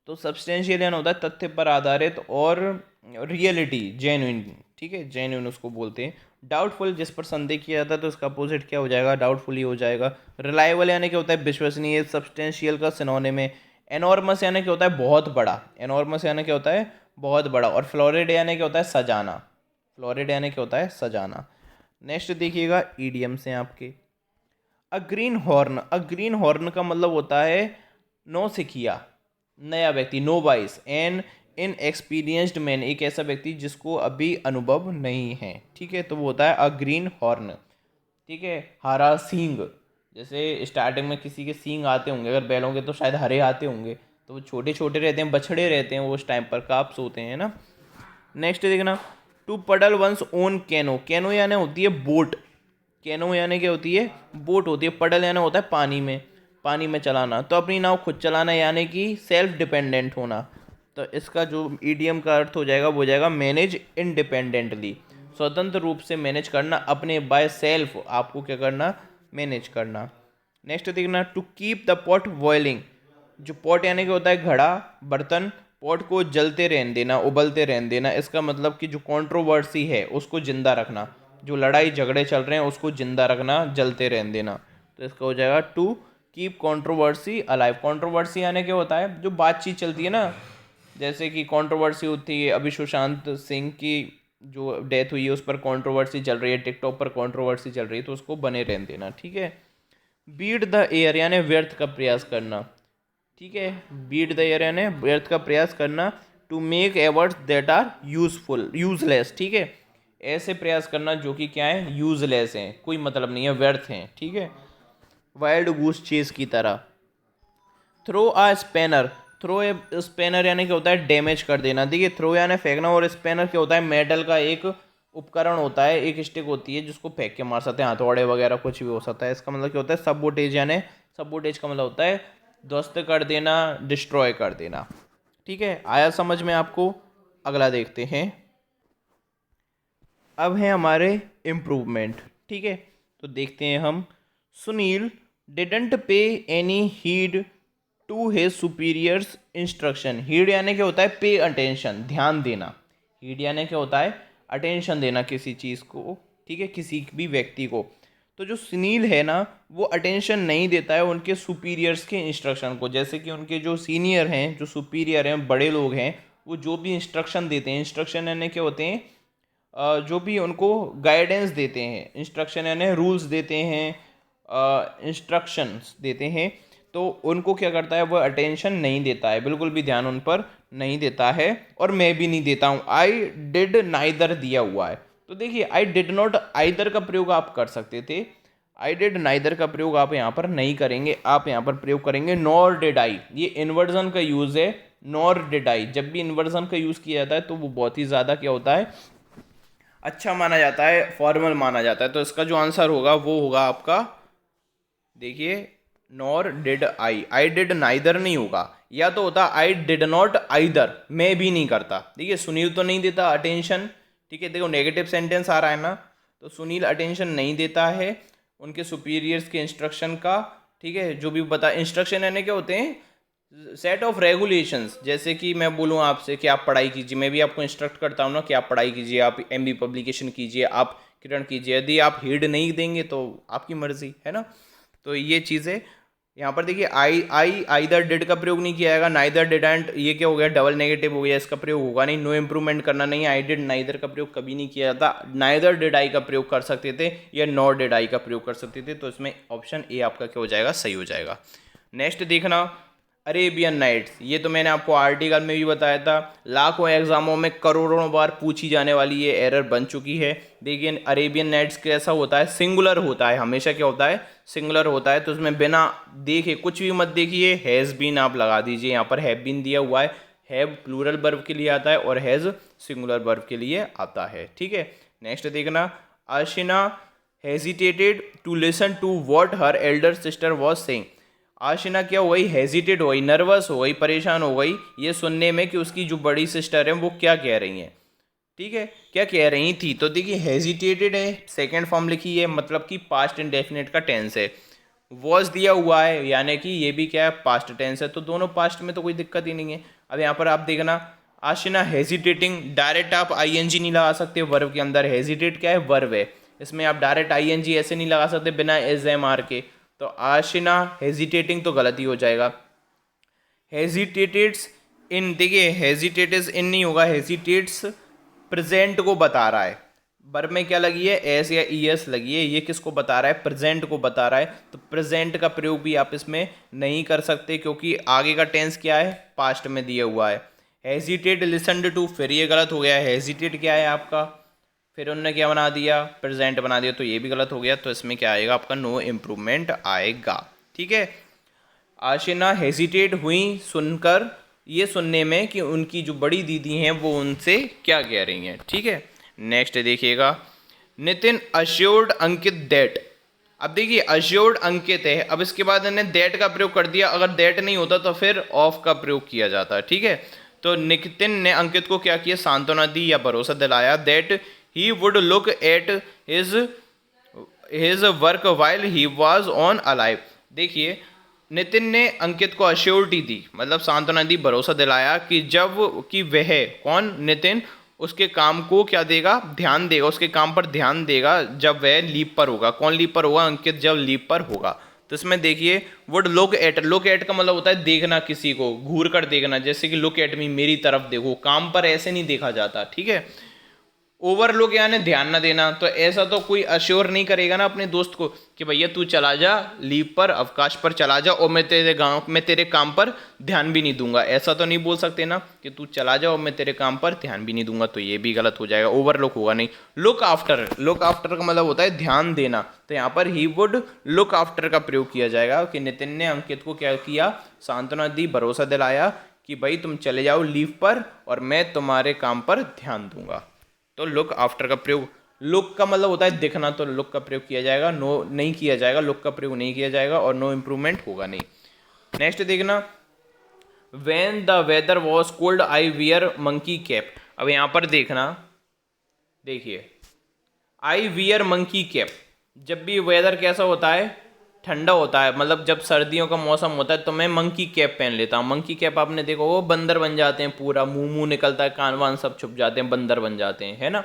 तो सब्सटेंशियल यानी होता है तथ्य पर आधारित, और रियलिटी जेन्युइन। ठीक है, जेन्युइन उसको बोलते हैं। डाउटफुल, जिस पर संदेह किया जाता है, तो इसका अपोजिट क्या हो जाएगा, डाउटफुल ही हो जाएगा। रिलायबल यानी क्या होता है, विश्वसनीय, सब्सटेंशियल का सिनोनिम है। एनॉर्मस यानी क्या होता है, बहुत बड़ा। एनॉर्मस यानी क्या होता है, बहुत बड़ा। और फ्लोरिड यानी क्या होता है, सजाना। फ्लोरिड यानी क्या होता है, सजाना। नेक्स्ट देखिएगा ईडियम्स हैं आपके। अ ग्रीन हॉर्न, अ ग्रीन हॉर्न का मतलब होता है नौसिखिया, नया व्यक्ति, नोवाइस। एन इन एक्सपीरियंस्ड मैन, एक ऐसा व्यक्ति जिसको अभी अनुभव नहीं है। ठीक है, तो वो होता है अ ग्रीन हॉर्न। ठीक है, हरा सींग, जैसे स्टार्टिंग में किसी के सींग आते होंगे अगर बैलों के, तो शायद हरे आते होंगे, तो वो छोटे छोटे रहते हैं, बछड़े रहते हैं वो उस टाइम पर, काप्स होते हैं ना। नेक्स्ट देखना टू पडल वंस ओन कैनो, कैनो यानी होती है बोट। कैनो यानी क्या होती है, बोट होती है। पडल यानी होता है पानी में, पानी में चलाना। तो अपनी नाव खुद चलाना यानी कि सेल्फ डिपेंडेंट होना। तो इसका जो ईडीएम का अर्थ हो जाएगा वो हो जाएगा मैनेज इंडिपेंडेंटली, स्वतंत्र रूप से मैनेज करना, अपने बाय सेल्फ आपको क्या करना, मैनेज करना। नेक्स्ट देखना to keep the pot boiling, जो पॉट यानी कि होता है घड़ा, बर्तन, पॉट को जलते रहने देना, उबलते रहने देना। इसका मतलब कि जो कंट्रोवर्सी है उसको जिंदा रखना, जो लड़ाई झगड़े चल रहे हैं उसको जिंदा रखना, जलते रहने देना। तो इसका हो जाएगा to keep controversy alive. Controversy यानी क्या होता है, जो बातचीत चलती है ना, जैसे कि कंट्रोवर्सी होती है अभी सुशांत सिंह की जो डेथ हुई है उस पर कंट्रोवर्सी चल रही है, टिकटॉक पर कंट्रोवर्सी चल रही है, तो उसको बने रहने देना, ठीक है। बीट द एयर यानी व्यर्थ का प्रयास करना, ठीक है। बीट द एयर यानी व्यर्थ का प्रयास करना। To make awards that are useful useless, ठीक है। ऐसे प्रयास करना जो कि क्या है, यूजलेस हैं, कोई मतलब नहीं है, व्यर्थ हैं, ठीक है। वाइल्ड गूस चेज की तरह। थ्रो अ स्पेनर, थ्रो ए स्पेनर यानी क्या होता है, डैमेज कर देना। देखिए थ्रो यानी फेंकना, और स्पेनर क्या होता है, मेटल का एक उपकरण होता है, एक स्टिक होती है जिसको फेंक के मार सकते हैं, हथौड़े वगैरह कुछ भी हो सकता है। इसका मतलब क्या होता है, सबोटेज यानी, सबोटेज का मतलब होता है ध्वस्त कर देना, डिस्ट्रॉय कर देना, ठीक है। आया समझ में आपको? अगला देखते हैं। अब है हमारे इम्प्रूवमेंट, ठीक है। तो देखते हैं हम। Sunil didn't pay any heed to his superiors instruction. Heed यानी क्या होता है, पे अटेंशन, ध्यान देना। हीड यानी क्या होता है, अटेंशन देना किसी चीज़ को, ठीक है, किसी भी व्यक्ति को। तो जो सुनील है ना, वो अटेंशन नहीं देता है उनके सुपीरियर्स के इंस्ट्रक्शन को। जैसे कि उनके जो सीनियर हैं, जो सुपीरियर हैं, बड़े लोग हैं, वो जो भी इंस्ट्रक्शन देते हैं, इंस्ट्रक्शन यानी क्या होते हैं, जो भी उनको गाइडेंस देते हैं, इंस्ट्रक्शन यानी रूल्स देते हैं, इंस्ट्रक्शंस देते हैं, तो उनको क्या करता है, वो अटेंशन नहीं देता है, बिल्कुल भी ध्यान उन पर नहीं देता है। और मैं भी नहीं देता हूँ, आई डिड नाइदर दिया हुआ है। तो देखिए आई डिड नॉट, आइदर का प्रयोग आप कर सकते थे, आई डिड नाइदर का प्रयोग आप यहाँ पर नहीं करेंगे, आप यहाँ पर प्रयोग करेंगे नॉर डिड आई। ये इन्वर्जन का यूज़ है, नॉर डिड आई। जब भी इन्वर्जन का यूज़ किया जाता है तो वो बहुत ही ज़्यादा क्या होता है, अच्छा माना जाता है, फॉर्मल माना जाता है। तो इसका जो आंसर होगा वो होगा आपका, देखिए, nor did I. I did neither नहीं होगा, या तो होता आई डिड नॉट आइदर, मैं भी नहीं करता। देखिए सुनील तो नहीं देता अटेंशन, ठीक है, देखो नेगेटिव सेंटेंस आ रहा है ना, तो सुनील अटेंशन नहीं देता है उनके सुपीरियर्स के इंस्ट्रक्शन का, ठीक है। जो भी बता, इंस्ट्रक्शन यानी क्या होते हैं, सेट ऑफ रेगुलेशंस। जैसे कि मैं बोलूँ आपसे कि आप पढ़ाई कीजिए, मैं भी आपको इंस्ट्रक्ट करता हूँ ना कि आप पढ़ाई कीजिए, आप एमबी पब्लिकेशन कीजिए, आप किरण कीजिए। यदि आप हीड नहीं देंगे तो आपकी मर्जी है ना। तो ये चीज़ें यहाँ पर देखिए, आई आइदर डिड का प्रयोग नहीं किया जाएगा, नाइदर डिडंट, ये क्या हो गया, डबल नेगेटिव हो गया, इसका प्रयोग होगा नहीं। नो इम्प्रूवमेंट करना नहीं, आई डिड नाइदर का प्रयोग कभी नहीं किया जाता। नाइदर डिड आई का प्रयोग कर सकते थे, या नॉर डिड आई का प्रयोग कर सकते थे। तो इसमें ऑप्शन ए आपका क्या हो जाएगा, सही हो जाएगा। नेक्स्ट देखना, अरेबियन नाइट्स। ये तो मैंने आपको आर्टिकल में भी बताया था, लाखों एग्जामों में करोड़ों बार पूछी जाने वाली ये एरर बन चुकी है। देखिए अरेबियन नाइट्स कैसा होता है, सिंगुलर होता है, हमेशा क्या होता है, सिंगुलर होता है। तो उसमें बिना देखे कुछ भी मत देखिए, हैज़ बीन आप लगा दीजिए। यहाँ पर हैव बीन दिया हुआ है, हैव प्लूरल वर्ब के लिए आता है और हैज़ सिंगुलर वर्ब के लिए आता है, ठीक है। नेक्स्ट देखना, Ashina hesitated to listen to what her elder sister was saying. Ashina क्या हो गई, हेजिटेट हो गई, नर्वस हो गई, परेशान हो गई ये सुनने में कि उसकी जो बड़ी सिस्टर है वो क्या कह रही हैं, ठीक है, क्या कह रही थी। तो देखिए हेजिटेटेड है, सेकेंड फॉर्म लिखी है, मतलब कि पास्ट इंडेफिनिट का टेंस है। वॉज दिया हुआ है, यानी कि ये भी क्या है, पास्ट टेंस है, तो दोनों पास्ट में तो कोई दिक्कत ही नहीं है। अब यहाँ पर आप देखना, आशिना हेजिटेटिंग, डायरेक्ट आप आईएनजी नहीं लगा सकते वर्ब के अंदर, हेजिटेट क्या है, वर्ब है, इसमें आप डायरेक्ट आईएनजी ऐसे नहीं लगा सकते बिना एज एम आर के। तो आशिना हेजिटेटिंग तो गलत ही हो जाएगा। हेजिटेटेड्स इन, देखिए हेजिटेट्स इन नहीं होगा, हेजिटेट्स प्रेजेंट को बता रहा है, वर्ब में क्या लगी है, एस या ई एस लगी है, ये किसको बता रहा है, प्रेजेंट को बता रहा है। तो प्रेजेंट का प्रयोग भी आप इसमें नहीं कर सकते, क्योंकि आगे का टेंस क्या है, पास्ट में दिया हुआ है। हेजिटेट लिसनड टू, फिर ये गलत हो गया, हेजिटेट क्या है आपका, फिर उन्होंने क्या बना दिया, प्रेजेंट बना दिया, तो ये भी गलत हो गया। तो इसमें क्या आएगा आपका, नो इम्प्रूवमेंट आएगा, ठीक है। आशिना हेजिटेट हुई सुनकर, ये सुनने में कि उनकी जो बड़ी दीदी हैं वो उनसे क्या कह रही हैं, ठीक है। नेक्स्ट देखिएगा, नितिन अश्योर्ड अंकित दैट। अब देखिए अश्योर्ड अंकित है, अब इसके बाद इन्हें दैट का प्रयोग कर दिया, अगर दैट नहीं होता तो फिर ऑफ का प्रयोग किया जाता है, ठीक है। तो नितिन ने अंकित को क्या किया, सांत्वना दी या भरोसा दिलाया, that he would look at his work while he was on alive. देखिए नितिन ने अंकित को अश्योरिटी दी, मतलब सांत्वना दी, भरोसा दिलाया कि जब कि वह, कौन, नितिन, उसके काम को क्या देगा, ध्यान देगा, उसके काम पर ध्यान देगा जब वह लीव पर होगा। कौन लीव पर होगा, अंकित जब लीव पर होगा। तो इसमें देखिए would look at, look at का मतलब होता है देखना, किसी को घूर कर देखना, जैसे कि लुक एट मी, मेरी तरफ देखो, काम पर ऐसे नहीं देखा जाता, ठीक है। ओवरलुक यानी ध्यान ना देना, तो ऐसा तो कोई अश्योर नहीं करेगा ना अपने दोस्त को कि भैया तू चला जा लीव पर, अवकाश पर चला जा और मैं तेरे काम पर ध्यान भी नहीं दूंगा। ऐसा तो नहीं बोल सकते ना कि तू चला जा और मैं तेरे काम पर ध्यान भी नहीं दूंगा, तो ये भी गलत हो जाएगा, ओवरलुक होगा नहीं। लुक आफ्टर, लुक आफ्टर का मतलब होता है ध्यान देना, तो यहाँ पर ही वुड लुक आफ्टर का प्रयोग किया जाएगा कि नितिन ने अंकित को क्या किया, सांत्वना दी, भरोसा दिलाया कि भाई तुम चले जाओ लीव पर और मैं तुम्हारे काम पर ध्यान दूंगा। तो लुक आफ्टर का प्रयोग, लुक का मतलब होता है दिखना, तो लुक का प्रयोग किया जाएगा, नो नहीं किया जाएगा, लुक का प्रयोग नहीं किया जाएगा और नो इम्प्रूवमेंट होगा नहीं। नेक्स्ट देखना, when the weather was cold I wear monkey cap. अब यहाँ पर देखना, देखिए आई वियर मंकी कैप, जब भी वेदर कैसा होता है, ठंडा होता है, मतलब जब सर्दियों का मौसम होता है तो मैं मंकी कैप पहन लेता हूँ। मंकी कैप आपने देखो, वो बंदर बन जाते हैं, पूरा मुंह मुंह निकलता है, कान वान सब छुप जाते हैं, बंदर बन जाते हैं, है ना।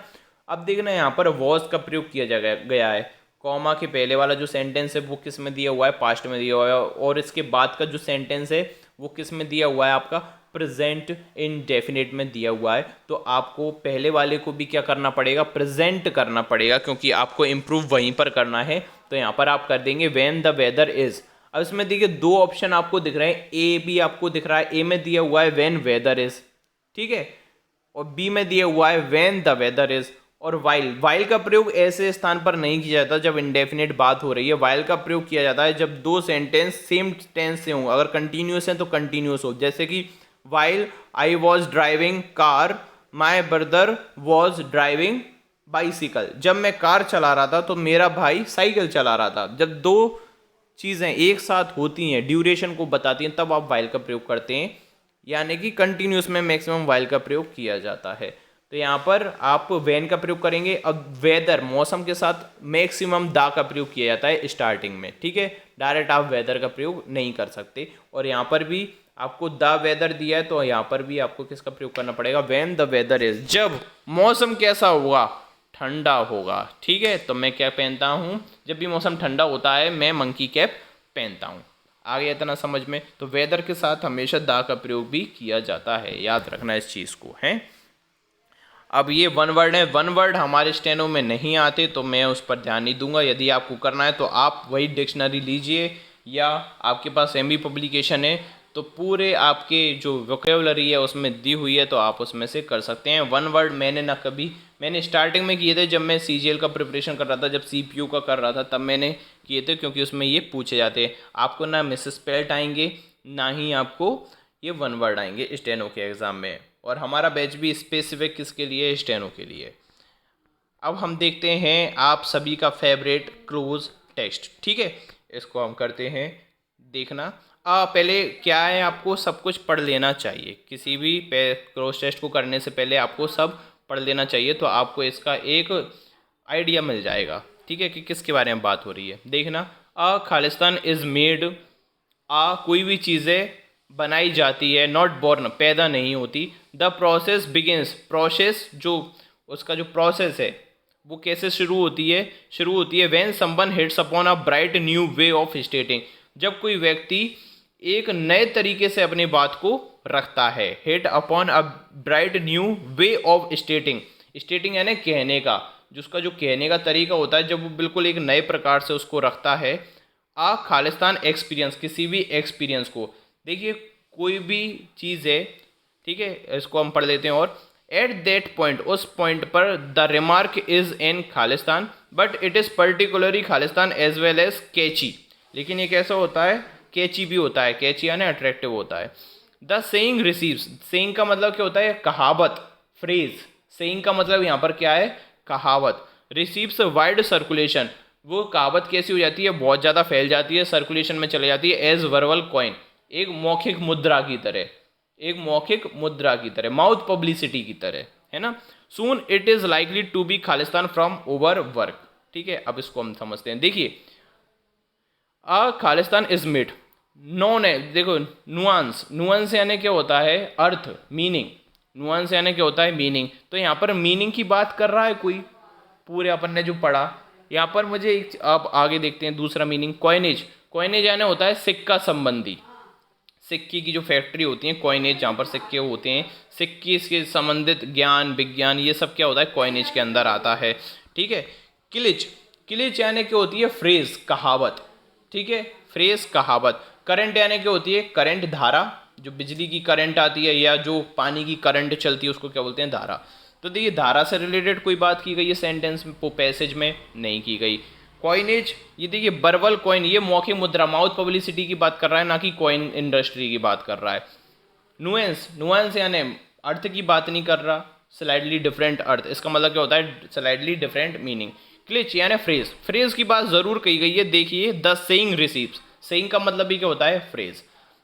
अब देखना यहाँ पर वॉज का प्रयोग किया गया है, कॉमा के पहले वाला जो सेंटेंस है वो किस में दिया हुआ है, पास्ट में दिया हुआ है, और इसके बाद का जो सेंटेंस है वो किस में दिया हुआ है, आपका प्रेजेंट इंडेफिनिट में दिया हुआ है। तो आपको पहले वाले को भी क्या करना पड़ेगा, प्रेजेंट करना पड़ेगा, क्योंकि आपको इम्प्रूव वहीं पर करना है। तो यहाँ पर आप कर देंगे व्हेन द वेदर इज। अब इसमें देखिए दो ऑप्शन आपको दिख रहे हैं, ए भी आपको दिख रहा है, ए में दिया हुआ है व्हेन वेदर इज, ठीक है, और बी में दिया हुआ है व्हेन द वेदर इज। और वाइल, वाइल का प्रयोग ऐसे स्थान पर नहीं किया जाता जब इंडेफिनिट बात हो रही है। वाइल का प्रयोग किया जाता है जब दो सेंटेंस सेम टेंस से हों, अगर कंटिन्यूस हैं तो कंटिन्यूस हो, जैसे कि while I was driving car my brother was driving bicycle. जब मैं कार चला रहा था तो मेरा भाई साइकिल चला रहा था। जब दो चीज़ें एक साथ होती हैं, ड्यूरेशन को बताती हैं, तब आप वाइल का प्रयोग करते हैं, यानी कि कंटिन्यूस में मैक्सिमम वाइल का प्रयोग किया जाता है। तो यहाँ पर आप वैन का प्रयोग करेंगे। अब वेदर, मौसम के साथ मैक्सिमम दा का प्रयोग किया जाता है स्टार्टिंग में, ठीक है, डायरेक्ट आप वेदर का प्रयोग नहीं कर सकते। और यहाँ पर भी आपको द वेदर दिया है तो यहाँ पर भी आपको किसका प्रयोग करना पड़ेगा, व्हेन द वेदर इज, जब मौसम कैसा होगा, ठंडा होगा, ठीक है। तो मैं क्या पहनता हूँ, जब भी मौसम ठंडा होता है मैं मंकी कैप पहनता हूँ। आ गया इतना समझ में। तो वेदर के साथ हमेशा दा का प्रयोग भी किया जाता है, याद रखना इस चीज़ को, है। अब ये वन वर्ड है, वन वर्ड हमारे स्टेनो में नहीं आते तो मैं उस पर ध्यान नहीं दूंगा। यदि आपको करना है तो आप वही डिक्शनरी लीजिए, या आपके पास एमबी पब्लिकेशन है तो पूरे आपके जो वोकेबलरी है उसमें दी हुई है, तो आप उसमें से कर सकते हैं। वन वर्ड मैंने स्टार्टिंग में किए थे जब मैं सीजीएल का प्रिपरेशन कर रहा था, जब सीपीयू का कर रहा था तब मैंने किए थे, क्योंकि उसमें ये पूछे जाते हैं। आपको ना मिसस्पेल्ट आएंगे, ना ही आपको ये वन वर्ड आएंगे स्टेनो के एग्ज़ाम में। और हमारा बैच भी स्पेसिफिक किसके लिए, स्टेनो के लिए। अब हम देखते हैं आप सभी का फेवरेट क्लोज टेस्ट, ठीक है, इसको हम करते हैं। देखना पहले क्या है, आपको सब कुछ पढ़ लेना चाहिए, किसी भी क्लोज टेस्ट को करने से पहले आपको सब पढ़ लेना चाहिए, तो आपको इसका एक आइडिया मिल जाएगा, ठीक है, कि किसके बारे में बात हो रही है। देखना, खालिस्तान इज़ मेड, कोई भी चीज़ें बनाई जाती है, नॉट बॉर्न, पैदा नहीं होती। द प्रोसेस बिगिनस, प्रोसेस जो उसका जो प्रोसेस है वो कैसे शुरू होती है when someone hits upon a bright new way of स्टेटिंग, जब कोई व्यक्ति एक नए तरीके से अपनी बात को रखता है। Hit upon a bright new way of स्टेटिंग, स्टेटिंग यानी कहने का, जिसका जो कहने का तरीका होता है, जब वो बिल्कुल एक नए प्रकार से उसको रखता है। खालिस्तान एक्सपीरियंस, किसी भी एक्सपीरियंस को, देखिए कोई भी चीज़ है, ठीक है, इसको हम पढ़ लेते हैं। और एट दैट पॉइंट, उस पॉइंट पर, द रिमार्क इज इन खालिस्तान बट इट इज़ पर्टिकुलरली खालिस्तान एज वेल एज कैची, लेकिन ये कैसा होता है, कैची भी होता है, कैची यानी अट्रैक्टिव होता है। द सेइंग रिसीव्स, सेइंग का मतलब क्या होता है, कहावत, फ्रेज। सेइंग का मतलब यहाँ पर क्या है, कहावत। रिसीव्स वाइड सर्कुलेशन, वो कहावत कैसी हो जाती है, बहुत ज़्यादा फैल जाती है, सर्कुलेशन में चले जाती है, एज वर्बल कॉइन, एक मौखिक मुद्रा की तरह, एक मौखिक मुद्रा की तरह, माउथ पब्लिसिटी की तरह, है ना। Soon it is likely to be खालिस्तान फ्रॉम ओवर वर्क, ठीक है। अब इसको हम समझते हैं। देखिए खालिस्तान इज मेड, नॉन है, देखो नुआंस, नुआंस यानी क्या होता है, अर्थ, मीनिंग, नुआंस यानी क्या होता है, मीनिंग। तो यहाँ पर मीनिंग की बात कर रहा है कोई, पूरे अपन ने जो पढ़ा। यहाँ पर मुझे आप आगे देखते हैं दूसरा मीनिंग, कॉइनेज, कॉइनेज यानी होता है सिक्का संबंधी, सिक्के की जो फैक्ट्री होती है, कॉइनेज जहाँ पर सिक्के होते हैं, सिक्के से संबंधित ज्ञान विज्ञान ये सब क्या होता है, कॉइनेज के अंदर आता है। ठीक है। क्लिच, क्लिच यानी क्या होती है, फ्रेज, कहावत। ठीक है, फ्रेज, कहावत। करंट यानी क्या होती है, करंट, धारा, जो बिजली की करंट आती है या जो पानी की करंट चलती है उसको क्या बोलते हैं, धारा। तो देखिए धारा से रिलेटेड कोई बात की गई है सेंटेंस में, पैसेज में नहीं की गई। कॉइनेज, ये देखिए बर्बल कॉइन, ये मौखिक मुद्रा, माउथ पब्लिसिटी की बात कर रहा है, ना कि कॉइन इंडस्ट्री की बात कर रहा है। नुएंस, नुएंस यानी अर्थ की बात नहीं कर रहा, स्लाइडली डिफरेंट अर्थ, इसका मतलब क्या होता है, स्लाइडली डिफरेंट मीनिंग। क्लिच यानी फ्रेज, फ्रेज की बात जरूर कही गई है। देखिए द सेइंग रिसीव्स, सेइंग का मतलब भी क्या होता है, फ्रेज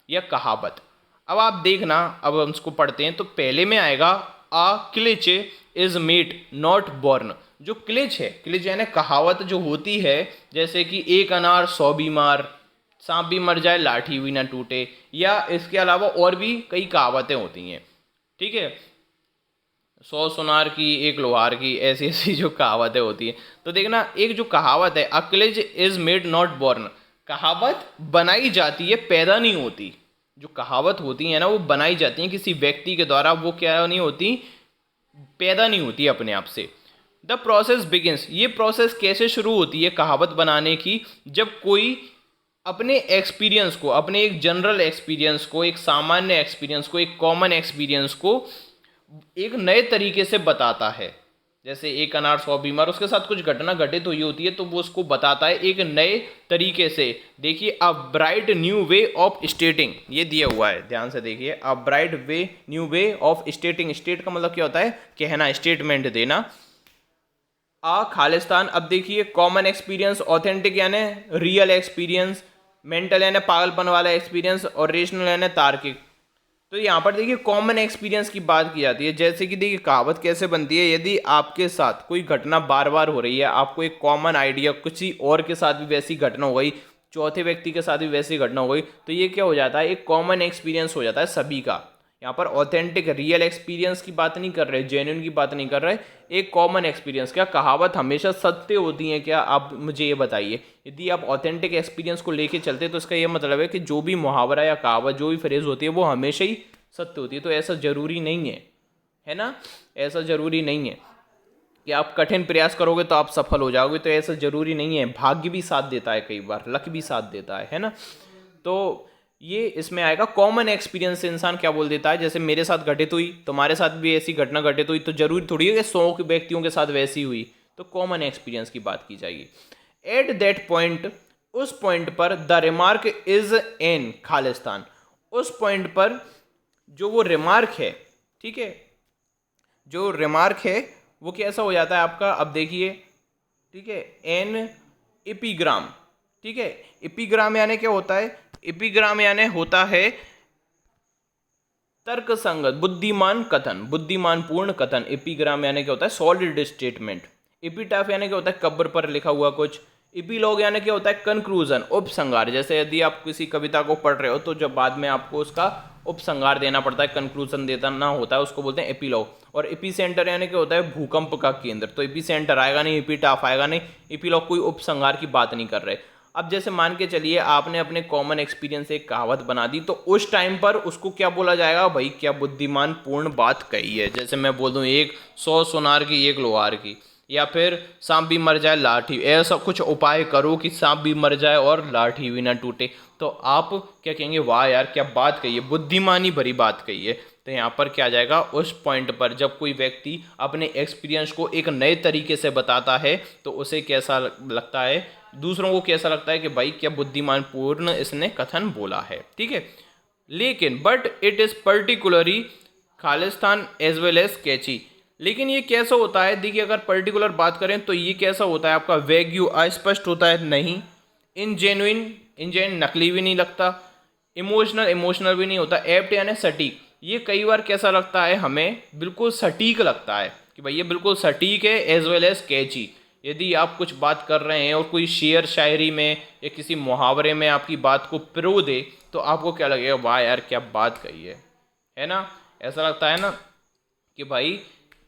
या कहावत। अब आप देखना, अब हम इसको पढ़ते हैं तो पहले में आएगा a cliche is made not born. जो क्लिच है, क्लिच यानी कहावत जो होती है, जैसे कि एक अनार 100 बीमार, सांप भी मर जाए लाठी भी ना टूटे, या इसके अलावा और भी कई कहावतें होती हैं। ठीक है, 100 सुनार की एक लोहार की, ऐसी ऐसी जो कहावतें होती हैं। तो देखना, एक जो कहावत है, अक्लेज इज मेड नॉट बॉर्न, कहावत बनाई जाती है, पैदा नहीं होती। जो कहावत होती है ना, वो बनाई जाती है किसी व्यक्ति के द्वारा, वो क्या नहीं होती, पैदा नहीं होती अपने आप से। द प्रोसेस बिगिंस, ये प्रोसेस कैसे शुरू होती है कहावत बनाने की, जब कोई अपने एक्सपीरियंस को, अपने एक जनरल एक्सपीरियंस को, एक सामान्य एक्सपीरियंस को, एक कॉमन एक्सपीरियंस को एक नए तरीके से बताता है। जैसे एक अनार 100 बीमार, उसके साथ कुछ घटना घटित हुई होती है तो वो उसको बताता है एक नए तरीके से। देखिए a bright new way of स्टेटिंग, ये दिया हुआ है, ध्यान से देखिए, a bright way new way of स्टेटिंग। State का मतलब क्या होता है, कहना, स्टेटमेंट देना। आ खालिस्तान, अब देखिए कॉमन एक्सपीरियंस, ऑथेंटिक यानी रियल एक्सपीरियंस, मेंटल यानी पागलपन वाला एक्सपीरियंस, और रेशनल यानी तार्किक। तो यहाँ पर देखिए कॉमन एक्सपीरियंस की बात की जाती है। जैसे कि देखिए कहावत कैसे बनती है, यदि आपके साथ कोई घटना बार बार हो रही है, आपको एक कॉमन आइडिया, किसी और के साथ भी वैसी घटना हो गई, चौथे व्यक्ति के साथ भी वैसी घटना हो गई, तो ये क्या हो जाता है, एक कॉमन एक्सपीरियंस हो जाता है सभी का। यहाँ पर ऑथेंटिक रियल एक्सपीरियंस की बात नहीं कर रहे, जेन्युइन की बात नहीं कर रहे, एक कॉमन एक्सपीरियंस। क्या कहावत हमेशा सत्य होती है क्या, आप मुझे ये बताइए। यदि आप ऑथेंटिक एक्सपीरियंस को लेके चलते तो इसका ये मतलब है कि जो भी मुहावरा या कहावत, जो भी फ्रेज होती है, वो हमेशा ही सत्य होती है। तो ऐसा जरूरी नहीं है ना, ऐसा जरूरी नहीं है कि आप कठिन प्रयास करोगे तो आप सफल हो जाओगे, तो ऐसा जरूरी नहीं है। भाग्य भी साथ देता है, कई बार लक भी साथ देता है ना। तो ये इसमें आएगा कॉमन एक्सपीरियंस से इंसान क्या बोल देता है, जैसे मेरे साथ घटित हुई, तुम्हारे साथ भी ऐसी घटना घटित हुई, तो जरूरी थोड़ी है कि 100 व्यक्तियों के साथ वैसी हुई। तो कॉमन एक्सपीरियंस की बात की जाएगी। एट दैट पॉइंट, उस पॉइंट पर, the remark is an Khalistan, उस पॉइंट पर जो वो रिमार्क है, ठीक है, जो रिमार्क है वो कैसा हो जाता है आपका, अब देखिए, ठीक है, एन एपिग्राम। ठीक है, एपिग्राम यानी क्या होता है, एपिग्राम यानी होता है तर्क संगत, बुद्धिमान कथन, बुद्धिमान पूर्ण कथन। एपिग्राम यानी क्या होता है, सॉलिड स्टेटमेंट। एपिटाफ यानी क्या होता है, कब्र पर लिखा हुआ कुछ। एपिलॉग यानी क्या होता है, कंक्लूजन, उपसंहार। जैसे यदि आप किसी कविता को पढ़ रहे हो तो जब बाद में आपको उसका उपसंहार देना पड़ता है, कंक्लूजन देना होता है, उसको बोलते हैं एपिलॉग। और एपी सेंटर यानी क्या होता है, भूकंप का केंद्र। तो एपी सेंटर आएगा नहीं, एपिटाफ आएगा नहीं, एपिलॉग कोई उपसंहार की बात नहीं कर रहे। अब जैसे मान के चलिए आपने अपने कॉमन एक्सपीरियंस से एक कहावत बना दी, तो उस टाइम पर उसको क्या बोला जाएगा, भाई क्या बुद्धिमान पूर्ण बात कही है। जैसे मैं बोल दूं, एक 100 सुनार की एक लोहार की, या फिर सांप भी मर जाए लाठी, ऐसा कुछ उपाय करो कि सांप भी मर जाए और लाठी भी ना टूटे। तो आप क्या कहेंगे, वाह यार क्या बात कही है, बुद्धिमानी भरी बात कही है। तो यहाँ पर क्या आ जाएगा, उस पॉइंट पर जब कोई व्यक्ति अपने एक्सपीरियंस को एक नए तरीके से बताता है तो उसे कैसा लगता है, दूसरों को कैसा लगता है कि भाई क्या बुद्धिमान पूर्ण इसने कथन बोला है। ठीक है, लेकिन बट इट इज़ पर्टिकुलरली खालिस्तान एज वेल एज कैची। लेकिन ये कैसा होता है, देखिए अगर पर्टिकुलर बात करें तो ये कैसा होता है आपका, वैग्यू, अस्पष्ट होता है, नहीं, इनजेन्युइन, इनजेन्युइन नकली भी नहीं लगता, इमोशनल, इमोशनल भी नहीं होता, एप्ट यानी सटीक। ये कई बार कैसा लगता है हमें, बिल्कुल सटीक लगता है कि भाई ये बिल्कुल सटीक है, एज वेल एज कैची। यदि आप कुछ बात कर रहे हैं और कोई शेर शायरी में या किसी मुहावरे में आपकी बात को पिरो दे, तो आपको क्या लगेगा, वाह यार क्या बात कही है ना। ऐसा लगता है ना कि भाई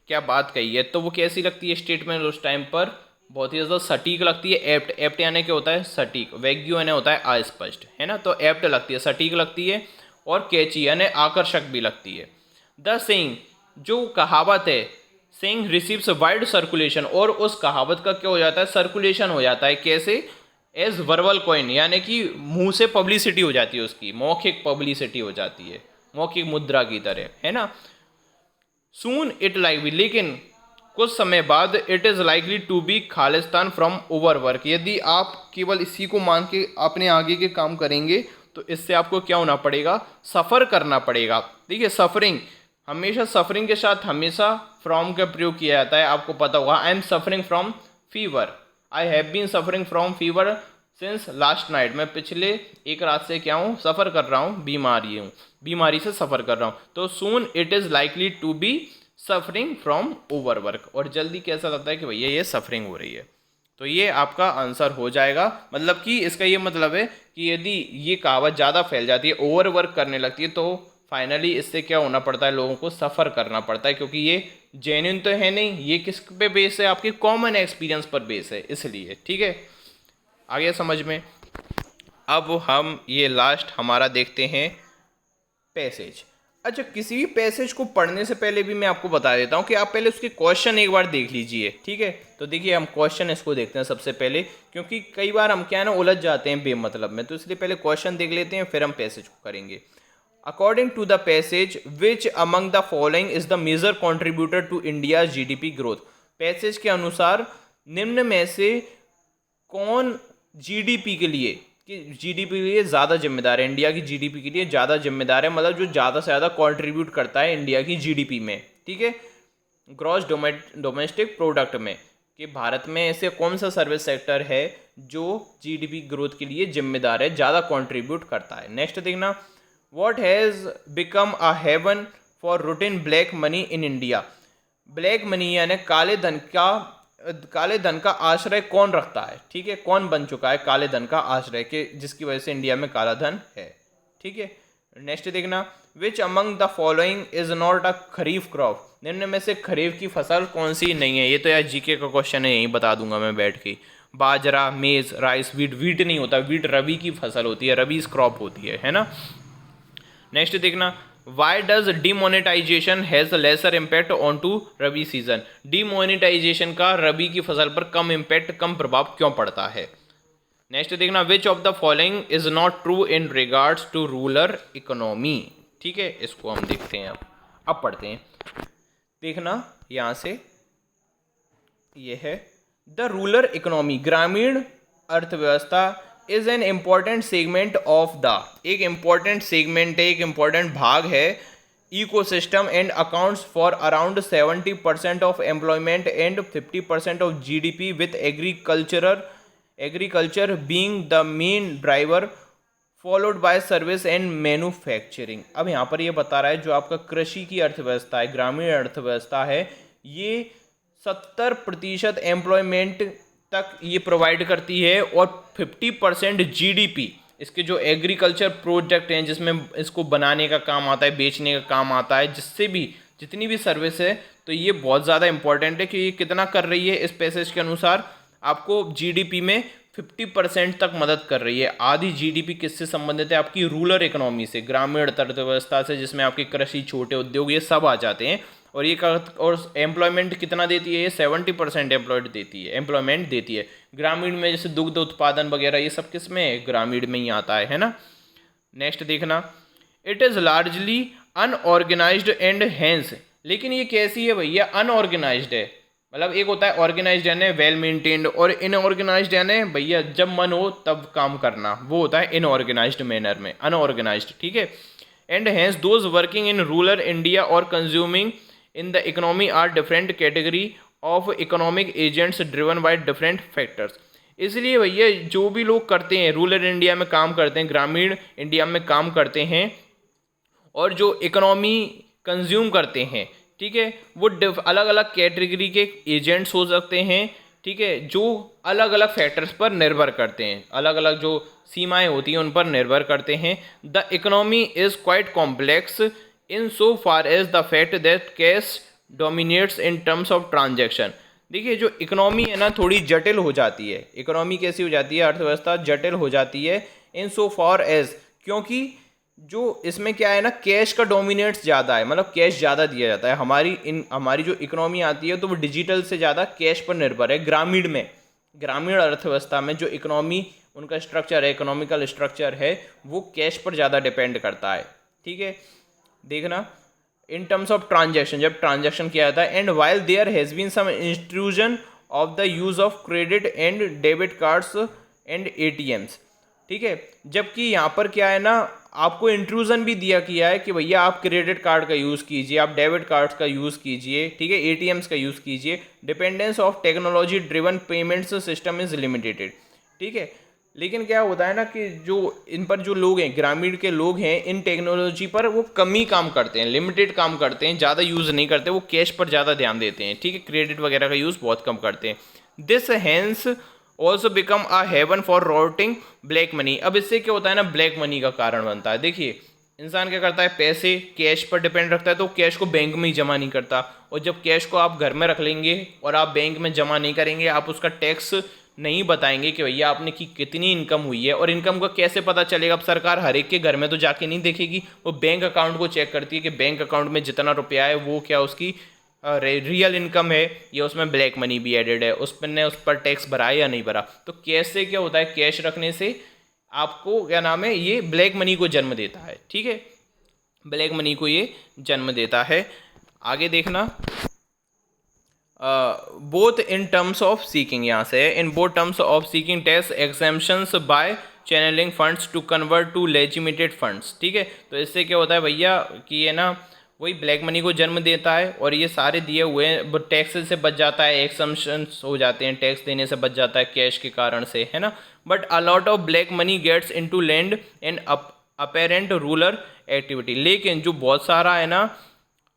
क्या बात कही है। तो वो कैसी लगती है स्टेटमेंट उस टाइम पर, बहुत ही ज़्यादा सटीक लगती है। एप्ट, एप्ट यानी क्या होता है, सटीक। वैग्यू यानी होता है अस्पष्ट, है ना। तो एप्ट लगती है, सटीक लगती है। और कैची यानी आकर्षक भी लगती है। द सेइंग, जो कहावत है, सेइंग रिसीव्स वाइड सर्कुलेशन, और उस कहावत का क्या हो जाता है, सर्कुलेशन हो जाता है। कैसे? एज वर्बल कॉइन, यानी कि मुंह से पब्लिसिटी हो जाती है उसकी, मौखिक पब्लिसिटी हो जाती है, मौखिक मुद्रा की तरह, है ना। सून इट लाइकली, लेकिन कुछ समय बाद it is likely to be खालिस्तान फ्रॉम ओवरवर्क। यदि आप केवल इसी को मान के अपने आगे के काम करेंगे तो इससे आपको क्या होना पड़ेगा, सफ़र करना पड़ेगा। देखिए सफरिंग, हमेशा सफरिंग के साथ हमेशा फ्रॉम का प्रयोग किया जाता है, आपको पता होगा। I am suffering from fever, I have been suffering from fever since last night, मैं पिछले एक रात से क्या हूँ, सफ़र कर रहा हूँ, बीमारी से सफ़र कर रहा हूँ। तो soon it is likely to be suffering from overwork, और जल्दी कैसा लगता है कि भैया ये सफरिंग हो रही है। तो ये आपका आंसर हो जाएगा। मतलब कि इसका ये मतलब है कि यदि ये कहावत ज़्यादा फैल जाती है, ओवरवर्क करने लगती है, तो फाइनली इससे क्या होना पड़ता है, लोगों को सफ़र करना पड़ता है, क्योंकि ये जेन्युइन तो है नहीं, ये किस पे बेस है, आपके कॉमन एक्सपीरियंस पर बेस है, इसलिए। ठीक है, आ गया समझ में। अब हम ये लास्ट हमारा देखते हैं पैसेज। अच्छा, किसी भी पैसेज को पढ़ने से पहले भी मैं आपको बता देता हूँ कि आप पहले उसके क्वेश्चन एक बार देख लीजिए। ठीक है, तो देखिए हम क्वेश्चन इसको देखते हैं सबसे पहले, क्योंकि कई बार हम क्या है ना, उलझ जाते हैं बेमतलब में, तो इसलिए पहले क्वेश्चन देख लेते हैं, फिर हम पैसेज को करेंगे। According to the passage, which among the following is the major contributor to India GDP growth. Passage के अनुसार निम्न में से कौन जीडीपी के लिए, कि जीडीपी के लिए ज़्यादा जिम्मेदार है, इंडिया की जीडीपी के लिए ज़्यादा जिम्मेदार है, मतलब जो ज़्यादा से ज़्यादा कंट्रीब्यूट करता है इंडिया की जीडीपी में। ठीक है, ग्रॉस डोमेस्टिक प्रोडक्ट में, कि भारत में ऐसे कौन सा सर्विस सेक्टर है जो जीडीपी ग्रोथ के लिए जिम्मेदार है, ज़्यादा कंट्रीब्यूट करता है। नेक्स्ट देखना, what has become a haven for routing black money in India. Black money यानी काले धन का आश्रय कौन रखता है। ठीक है, कौन बन चुका है काले धन का आश्रय, के जिसकी वजह से इंडिया में काला धन है। ठीक है, नेक्स्ट देखना, विच among the following is not a kharif crop. निम्न में से खरीफ की फसल कौन सी नहीं है। ये तो यार जीके का क्वेश्चन है, यही बता दूंगा मैं बैठ के। बाजरा, मेज, राइस, वीट नहीं होता, वीट रबी की फसल होती है, रबीज क्रॉप होती है ना। नेक्स्ट देखना, why does demonetisation has lesser impact on to rabi season. Demonetisation का रबी की फसल पर कम इम्पैक्ट, कम प्रभाव क्यों पड़ता है। नेक्स्ट देखना, which of the following is not true in regards to rural economy. ठीक है, इसको हम देखते हैं। अब पढ़ते हैं, देखना यहाँ से, ये है द रूरल इकोनॉमी, ग्रामीण अर्थव्यवस्था is an important segment of the, एक इम्पॉर्टेंट सेगमेंट है, एक इम्पॉर्टेंट भाग है ecosystem and accounts for around 70% of employment and 50% of GDP with agriculture being the main driver followed by service and manufacturing. अब यहाँ पर ये बता रहा है जो आपका कृषि की अर्थव्यवस्था है, ग्रामीण अर्थव्यवस्था है, ये 70% एम्प्लॉयमेंट तक ये प्रोवाइड करती है, और 50% जीडीपी इसके जो एग्रीकल्चर प्रोडक्ट हैं, जिसमें इसको बनाने का काम आता है, बेचने का काम आता है, जिससे भी जितनी भी सर्विस है, तो ये बहुत ज़्यादा इंपॉर्टेंट है कि ये कितना कर रही है। इस पैसेज के अनुसार आपको जीडीपी में 50% तक मदद कर रही है। आधी जीडीपी किससे संबंधित है, आपकी रूरल इकोनॉमी से, ग्रामीण अर्थव्यवस्था से, जिसमें आपके कृषि, छोटे उद्योग, ये सब आ जाते हैं। और ये और एम्प्लॉयमेंट कितना देती है, ये 70% एम्प्लॉयमेंट देती है। ग्रामीण में जैसे दुग्ध उत्पादन वगैरह, ये सब किस में, ग्रामीण में ही आता है ना। नेक्स्ट देखना, it is largely unorganised and hence, लेकिन ये कैसी है भैया, अनऑर्गेनाइज्ड है। मतलब एक होता है ऑर्गेनाइज्ड यानी वेल मेंटेन्ड, और इनऑर्गेनाइज्ड यानी भैया जब मन हो तब काम करना, वो होता है इनऑर्गेनाइज्ड मैनर में, अनऑर्गेनाइज्ड। ठीक है, and hence those working in rural India और consuming in the economy are different category of economic agents driven by different factors। इसलिए भैया जो भी लोग करते हैं, रूरल इंडिया में काम करते हैं, ग्रामीण इंडिया में काम करते हैं, और जो इकोनॉमी कंज्यूम करते हैं, ठीक है, वो अलग अलग कैटेगरी के एजेंट्स हो सकते हैं। ठीक है, जो अलग अलग फैक्टर्स पर निर्भर करते हैं, अलग अलग जो सीमाएं होती हैं उन पर निर्भर करते हैं। The economy is quite complex in so far as the fact that cash dominates in terms of transaction. देखिए जो इकोनॉमी है ना, थोड़ी जटिल हो जाती है। इकोनॉमी कैसी हो जाती है, अर्थव्यवस्था जटिल हो जाती है, इन सो फार एज, क्योंकि जो इसमें क्या है ना, कैश का डोमिनेट्स ज़्यादा है, मतलब कैश ज़्यादा दिया जाता है। हमारी जो इकोनॉमी आती है तो वो डिजिटल से ज़्यादा कैश पर निर्भर है। ग्रामीण अर्थव्यवस्था में जो इकोनॉमी उनका स्ट्रक्चर है, इकोनॉमिकल स्ट्रक्चर है, वो कैश पर ज़्यादा डिपेंड करता है। ठीक है, देखना इन टर्म्स ऑफ ट्रांजैक्शन, जब ट्रांजैक्शन किया जाता है, and while there has been some intrusion of the use of credit and debit cards and ATMs. ठीक है, जबकि यहाँ पर क्या है ना, आपको इंट्रूजन भी दिया किया है कि भैया आप क्रेडिट कार्ड का यूज़ कीजिए, आप डेबिट कार्ड्स का यूज़ कीजिए, ठीक है, एटीएम्स का यूज़ कीजिए। Dependence of technology driven payments system is limited. ठीक है, लेकिन क्या होता है ना कि जो इन पर जो लोग हैं, ग्रामीण के लोग हैं, इन टेक्नोलॉजी पर वो कम ही काम करते हैं, लिमिटेड काम करते हैं, ज़्यादा यूज़ नहीं करते, वो कैश पर ज़्यादा ध्यान देते हैं। ठीक है, क्रेडिट वगैरह का यूज़ बहुत कम करते हैं। This has also become a haven for routing black money. अब इससे क्या होता है ना, ब्लैक मनी का कारण बनता है। देखिए, इंसान क्या करता है, पैसे कैश पर डिपेंड रखता है तो कैश को बैंक में ही जमा नहीं करता, और जब कैश को आप घर में रख लेंगे और आप बैंक में जमा नहीं करेंगे, आप उसका टैक्स नहीं बताएंगे कि भैया आपने की कितनी इनकम हुई है, और इनकम का कैसे पता चलेगा। अब सरकार हर एक के घर में तो जाके नहीं देखेगी, वो बैंक अकाउंट को चेक करती है कि बैंक अकाउंट में जितना रुपया है वो क्या उसकी रियल इनकम है या उसमें ब्लैक मनी भी एडेड है, उस पर ने उस पर टैक्स भरा है या नहीं भरा। तो कैश से क्या होता है, कैश रखने से आपको क्या नाम है, ये ब्लैक मनी को जन्म देता है। ठीक है, ब्लैक मनी को ये जन्म देता है। आगे देखना, both in terms of seeking, यहाँ से in both terms of seeking tax exemptions by channelling funds to convert to legitimate funds. ठीक है, तो इससे क्या होता है भैया कि ये ना वही ब्लैक मनी को जन्म देता है, और ये सारे दिए हुए टैक्स से बच जाता है, एग्जेम्पशंस हो जाते हैं, टैक्स देने से बच जाता है कैश के कारण से, है ना। But a lot of black money gets into land and apparent rural activity. लेकिन जो बहुत सारा है ना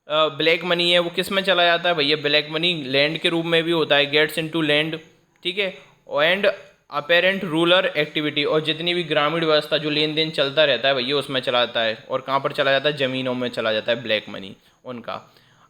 ब्लैक मनी है, वो किस में चला जाता है भैया, ब्लैक मनी लैंड के रूप में भी होता है, गेट्स इनटू लैंड। ठीक है, एंड अपेरेंट रूरल एक्टिविटी, और जितनी भी ग्रामीण व्यवस्था जो लेन देन चलता रहता है भैया उसमें चला जाता है, और कहाँ पर चला जाता है, ज़मीनों में चला जाता है ब्लैक मनी उनका।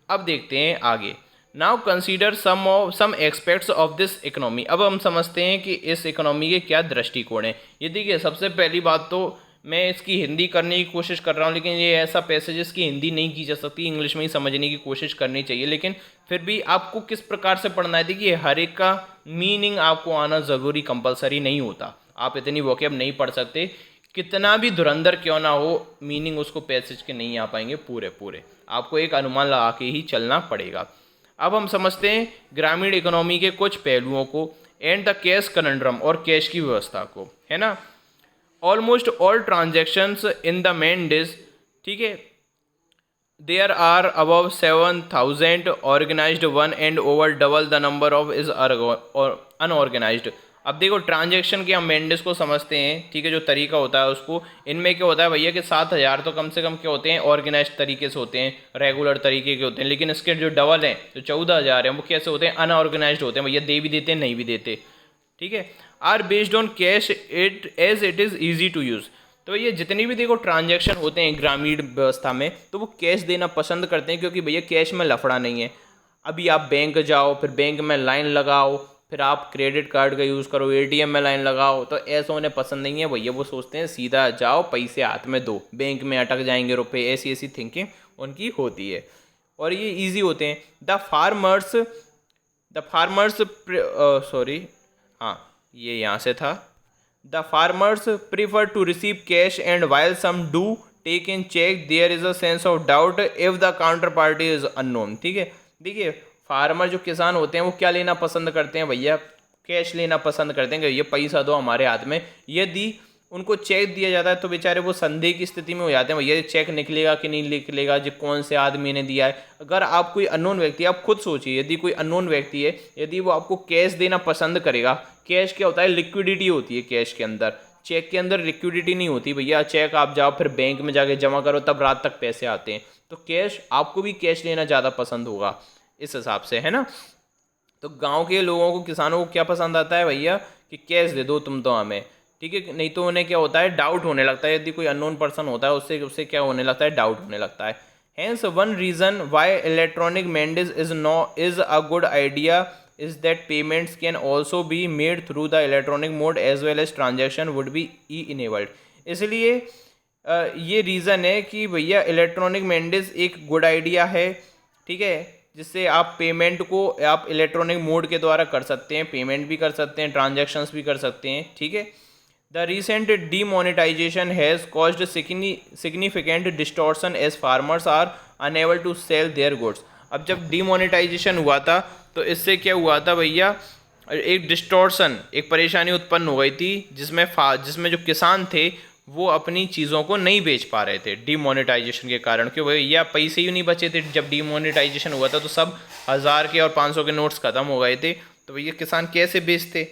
अब देखते हैं आगे। Now consider some aspects of this economy. अब हम समझते हैं कि इस इकोनॉमी के क्या दृष्टिकोण है। ये देखिए, सबसे पहली बात तो मैं इसकी हिंदी करने की कोशिश कर रहा हूँ, लेकिन ये ऐसा पैसेज जिसकी हिंदी नहीं की जा सकती, इंग्लिश में ही समझने की कोशिश करनी चाहिए। लेकिन फिर भी आपको किस प्रकार से पढ़ना है, देखिए हर एक का मीनिंग आपको आना ज़रूरी कंपलसरी नहीं होता। आप इतनी वोकैब नहीं पढ़ सकते, कितना भी धुरंधर क्यों ना हो, मीनिंग उसको पैसेज के नहीं आ पाएंगे पूरे पूरे, आपको एक अनुमान लगा के ही चलना पड़ेगा। अब हम समझते हैं ग्रामीण इकोनॉमी के कुछ पहलुओं को, एंड द कैश कनंड्रम, और कैश की व्यवस्था को, है ना। Almost all transactions in the mandis, ठीक है, there are above 7,000 organised one and over double the number of is unorganised. अब देखो, ट्रांजेक्शन के हम मेंडिस को समझते हैं, ठीक है, जो तरीका होता है उसको, इनमें क्या होता है भैया कि 7,000 तो कम से कम क्या होते हैं, ऑर्गेनाइज्ड तरीके से होते हैं, रेगुलर तरीके के होते हैं। लेकिन इसके जो डबल हैं, जो 14,000 हैं, वो कैसे होते हैं, अनऑर्गेनाइज्ड होते हैं भैया, दे भी देते हैं नहीं भी देते। ठीक है, are based on cash it as it is easy to use. तो ये जितनी भी देखो ट्रांजैक्शन होते हैं ग्रामीण व्यवस्था में, तो वो कैश देना पसंद करते हैं, क्योंकि भैया कैश में लफड़ा नहीं है। अभी आप बैंक जाओ, फिर बैंक में लाइन लगाओ, फिर आप क्रेडिट कार्ड का यूज़ करो, एटीएम में लाइन लगाओ, तो ऐसा उन्हें पसंद नहीं है भैया। वो सोचते हैं सीधा जाओ, पैसे हाथ में दो, बैंक में अटक जाएंगे रुपए, ऐसी ऐसी थिंकिंग उनकी होती है, और ये ईजी होते हैं। द फार्मर्स सॉरी, हाँ ये यहाँ से था। The farmers prefer to receive cash, and while some do take in cheque, there is a sense of doubt if the counter party is unknown. ठीक है, देखिए फार्मर जो किसान होते हैं वो क्या लेना पसंद करते हैं भैया, कैश लेना पसंद करते हैं कि ये पैसा दो हमारे हाथ में। यदि उनको चेक दिया जाता है तो बेचारे वो संदेह की स्थिति में हो जाते हैं, भैया चेक निकलेगा कि नहीं निकलेगा, जो कौन से आदमी ने दिया है। अगर आप कोई अननोन व्यक्ति, आप खुद सोचिए, यदि कोई अननोन व्यक्ति है, यदि वो आपको कैश देना पसंद करेगा, कैश क्या होता है, लिक्विडिटी होती है कैश के अंदर, चेक के अंदर लिक्विडिटी नहीं होती भैया। चेक आप जाओ फिर बैंक में जाके जमा करो, तब रात तक पैसे आते हैं। तो कैश, आपको भी कैश लेना ज़्यादा पसंद होगा इस हिसाब से, है ना। तो गाँव के लोगों को, किसानों को क्या पसंद आता है भैया कि कैश दे दो तुम तो हमें, ठीक है। नहीं तो उन्हें क्या होता है, डाउट होने लगता है, यदि कोई अननोन पर्सन होता है उससे उससे क्या होने लगता है, डाउट होने लगता है। Hence one reason why electronic mandis is a good idea is that payments can also be made through the electronic mode as well as transaction would be e enabled. इसलिए ये रीज़न है कि भैया इलेक्ट्रॉनिक मेंडिस एक good idea है, ठीक है, जिससे आप पेमेंट को आप इलेक्ट्रॉनिक मोड के द्वारा कर सकते हैं, पेमेंट भी कर सकते हैं, ट्रांजैक्शंस भी कर सकते हैं, ठीक है। The recent demonetisation has caused significant distortion as farmers are unable to sell their goods. अब जब डीमोनेटाइजेशन हुआ था तो इससे क्या हुआ था भैया, एक डिस्टॉर्शन, एक परेशानी उत्पन्न हो गई थी, जिसमें जो किसान थे वो अपनी चीज़ों को नहीं बेच पा रहे थे डीमोनेटाइजेशन के कारण। क्यों भैया, पैसे ही नहीं बचे थे। जब डीमोनेटाइजेशन हुआ था तो सब 1000 के और 500 के नोट्स ख़त्म हो गए थे, तो भैया किसान कैसे बेचते,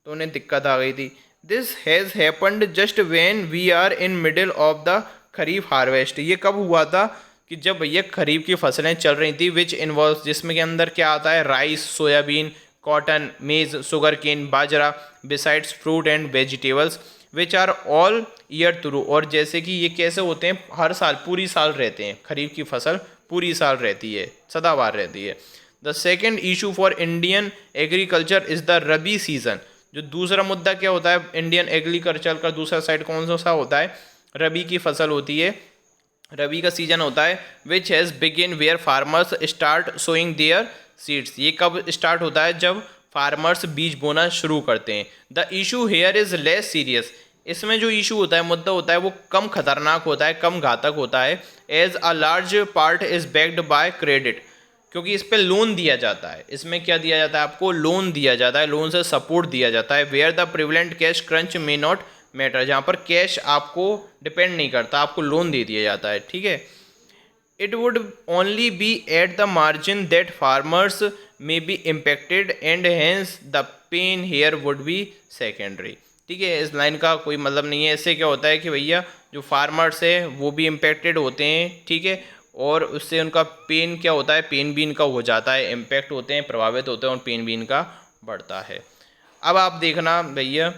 तो उन्हें दिक्कत आ गई थी। This has happened just when we are in middle of the kharif harvest. ये कब हुआ था कि जब भैया खरीफ की फसलें चल रही थी, विच इन्वॉल्व, जिसमें के अंदर क्या आता है, rice, soybean, cotton, maize, sugarcane, bajra, besides fruit and vegetables which are all year through. और जैसे कि ये कैसे होते हैं, हर साल, पूरी साल रहते हैं, खरीफ की फसल पूरी साल रहती है, सदाबहार रहती है। The second issue for Indian agriculture is the rabi season. जो दूसरा मुद्दा क्या होता है इंडियन एग्रीकल्चर का, दूसरा साइड कौन सा होता है, रबी की फसल होती है, रबी का सीजन होता है, which has begin where farmers start sowing their seeds. ये कब स्टार्ट होता है, जब फार्मर्स बीज बोना शुरू करते हैं। The issue here is less serious. इसमें जो इशू होता है, मुद्दा होता है, वो कम खतरनाक होता है, कम घातक होता है। As a large part is backed by credit, क्योंकि इस पे लोन दिया जाता है। इसमें क्या दिया जाता है, आपको लोन दिया जाता है, लोन से सपोर्ट दिया जाता है। Where the prevalent cash crunch may not matter, जहाँ पर कैश आपको डिपेंड नहीं करता, आपको लोन दे दिया जाता है, ठीक है। It would only be at the margin that farmers may be impacted and hence the pain here would be secondary, ठीक है। इस लाइन का कोई मतलब नहीं है। इससे क्या होता है कि भैया जो फार्मर्स है वो भी इम्पेक्टेड होते हैं, ठीक है, और उससे उनका पेन क्या होता है, पेन भी इनका हो जाता है, इम्पेक्ट होते हैं, प्रभावित होते हैं, और पेन भी इनका बढ़ता है। अब आप देखना भैया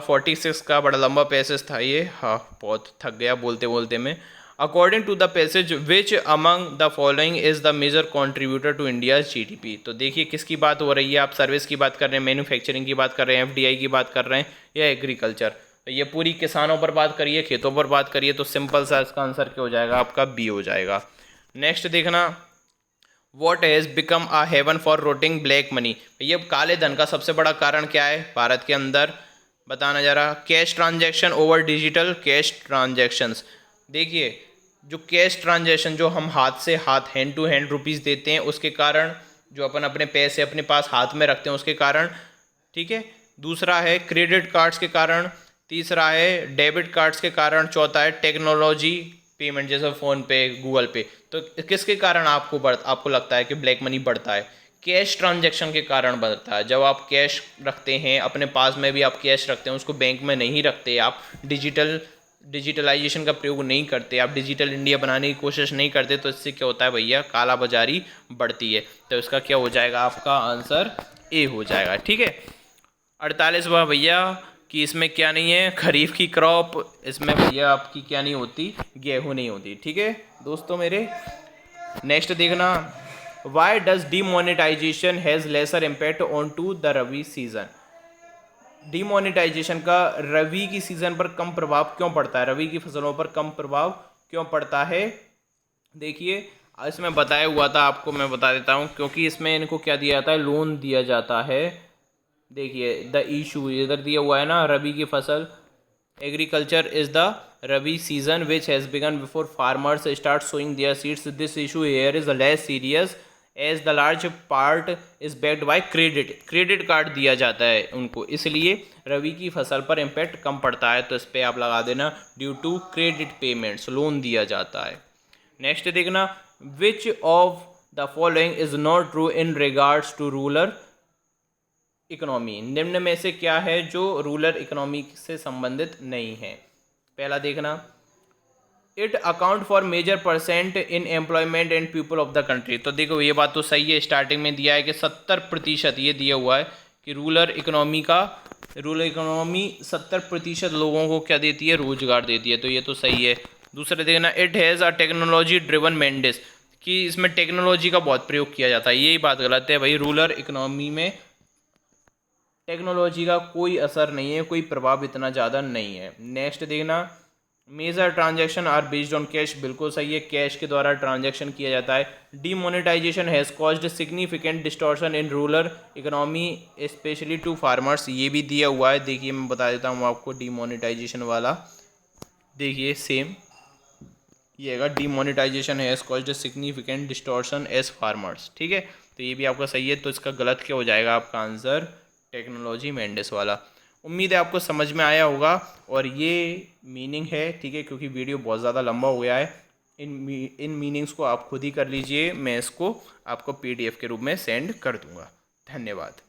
46 का बड़ा लंबा पैसेज था ये, हाँ बहुत थक गया बोलते बोलते में। According to the passage which among the following is the major contributor to India GDP. तो देखिए किसकी बात हो रही है, आप सर्विस की बात कर रहे हैं, मैन्युफैक्चरिंग की बात कर रहे हैं, एफडीआई की बात कर रहे हैं, या एग्रीकल्चर। तो ये पूरी किसानों पर बात करिए, खेतों पर बात करिए, तो सिंपल सा इसका आंसर क्या हो जाएगा, आपका बी हो जाएगा। नेक्स्ट देखना, what has become a haven for routing black money. भैया काले धन का सबसे बड़ा कारण क्या है भारत के अंदर, बताना जरा। Cash transaction over digital cash transactions. देखिए जो कैश ट्रांजैक्शन, जो हम हाथ से हाथ, हैंड टू हैंड रुपीज़ देते हैं, उसके कारण, जो अपन अपने पैसे अपने पास हाथ में रखते हैं उसके कारण, ठीक है। दूसरा है क्रेडिट कार्ड्स के कारण, तीसरा है डेबिट कार्ड्स के कारण, चौथा है टेक्नोलॉजी पेमेंट जैसे फ़ोन पे, गूगल पे। तो किसके कारण आपको लगता है कि ब्लैक मनी बढ़ता है, कैश ट्रांजैक्शन के कारण बढ़ता है। जब आप कैश रखते हैं अपने पास में भी, आप कैश रखते हैं, उसको बैंक में नहीं रखते, आप डिजिटलाइजेशन का प्रयोग नहीं करते, आप डिजिटल इंडिया बनाने की कोशिश नहीं करते, तो इससे क्या होता है भैया, काला बाजारी बढ़ती है। तो इसका क्या हो जाएगा, आपका आंसर ए हो जाएगा, ठीक है। 48वां भैया कि इसमें क्या नहीं है, खरीफ की क्रॉप, इसमें भैया आपकी क्या नहीं होती, गेहूँ नहीं होती, ठीक है दोस्तों मेरे। नेक्स्ट देखना, why does demonetisation has lesser impact on to the rabi season. Demonetisation का रबी की सीज़न पर कम प्रभाव क्यों पड़ता है, रबी की फसलों पर कम प्रभाव क्यों पड़ता है। देखिए इसमें बताया हुआ था आपको, मैं बता देता हूँ, क्योंकि इसमें इनको क्या दिया जाता है, लोन दिया जाता है। देखिए द इशू इधर दिया हुआ है ना, रबी की फसल, agriculture is the rabi season which has begun before farmers start sowing their seeds. This issue here is less serious as the large part is backed by credit. Credit card दिया जाता है उनको, इसलिए रबी की फसल पर इम्पैक्ट कम पड़ता है। तो इस पर आप लगा देना due to credit payments, loan दिया जाता है। नेक्स्ट देखना, which of the following is not true in regards to rural economy. निम्न में से क्या है जो रूरल इकोनॉमी से संबंधित नहीं है। पहला देखना, it account for major percent in employment and people of the country. तो देखो ये बात तो सही है, स्टार्टिंग में दिया है कि 70% ये दिया हुआ है कि रूरल इकोनॉमी 70% लोगों को क्या देती है, रोजगार देती है, तो ये तो सही है। दूसरा देखना, it has a technology driven Mendis, कि इसमें टेक्नोलॉजी का बहुत प्रयोग किया जाता है, यही बात गलत है भाई। रूरल इकोनॉमी में टेक्नोलॉजी का कोई असर नहीं है, कोई प्रभाव इतना ज़्यादा नहीं है। नेक्स्ट देखना, major transaction are based on cash, बिल्कुल सही है, कैश के द्वारा ट्रांजैक्शन किया जाता है। Demonetisation has caused significant distortion in rural economy specially to farmers, ये भी दिया हुआ है, देखिए मैं बता देता हूँ आपको डीमोनेटाइजेशन वाला, देखिए सेम ये हैगा, demonetisation has caused significant distortion as farmers, ठीक है। तो ये भी आपका सही है, तो इसका गलत क्या हो जाएगा आपका आंसर, टेक्नोलॉजी मेंडिस वाला। उम्मीद है आपको समझ में आया होगा, और ये मीनिंग है, ठीक है, क्योंकि वीडियो बहुत ज़्यादा लंबा हो गया है। इन मीनिंग्स को आप खुद ही कर लीजिए, मैं इसको आपको PDF के रूप में सेंड कर दूंगा। धन्यवाद।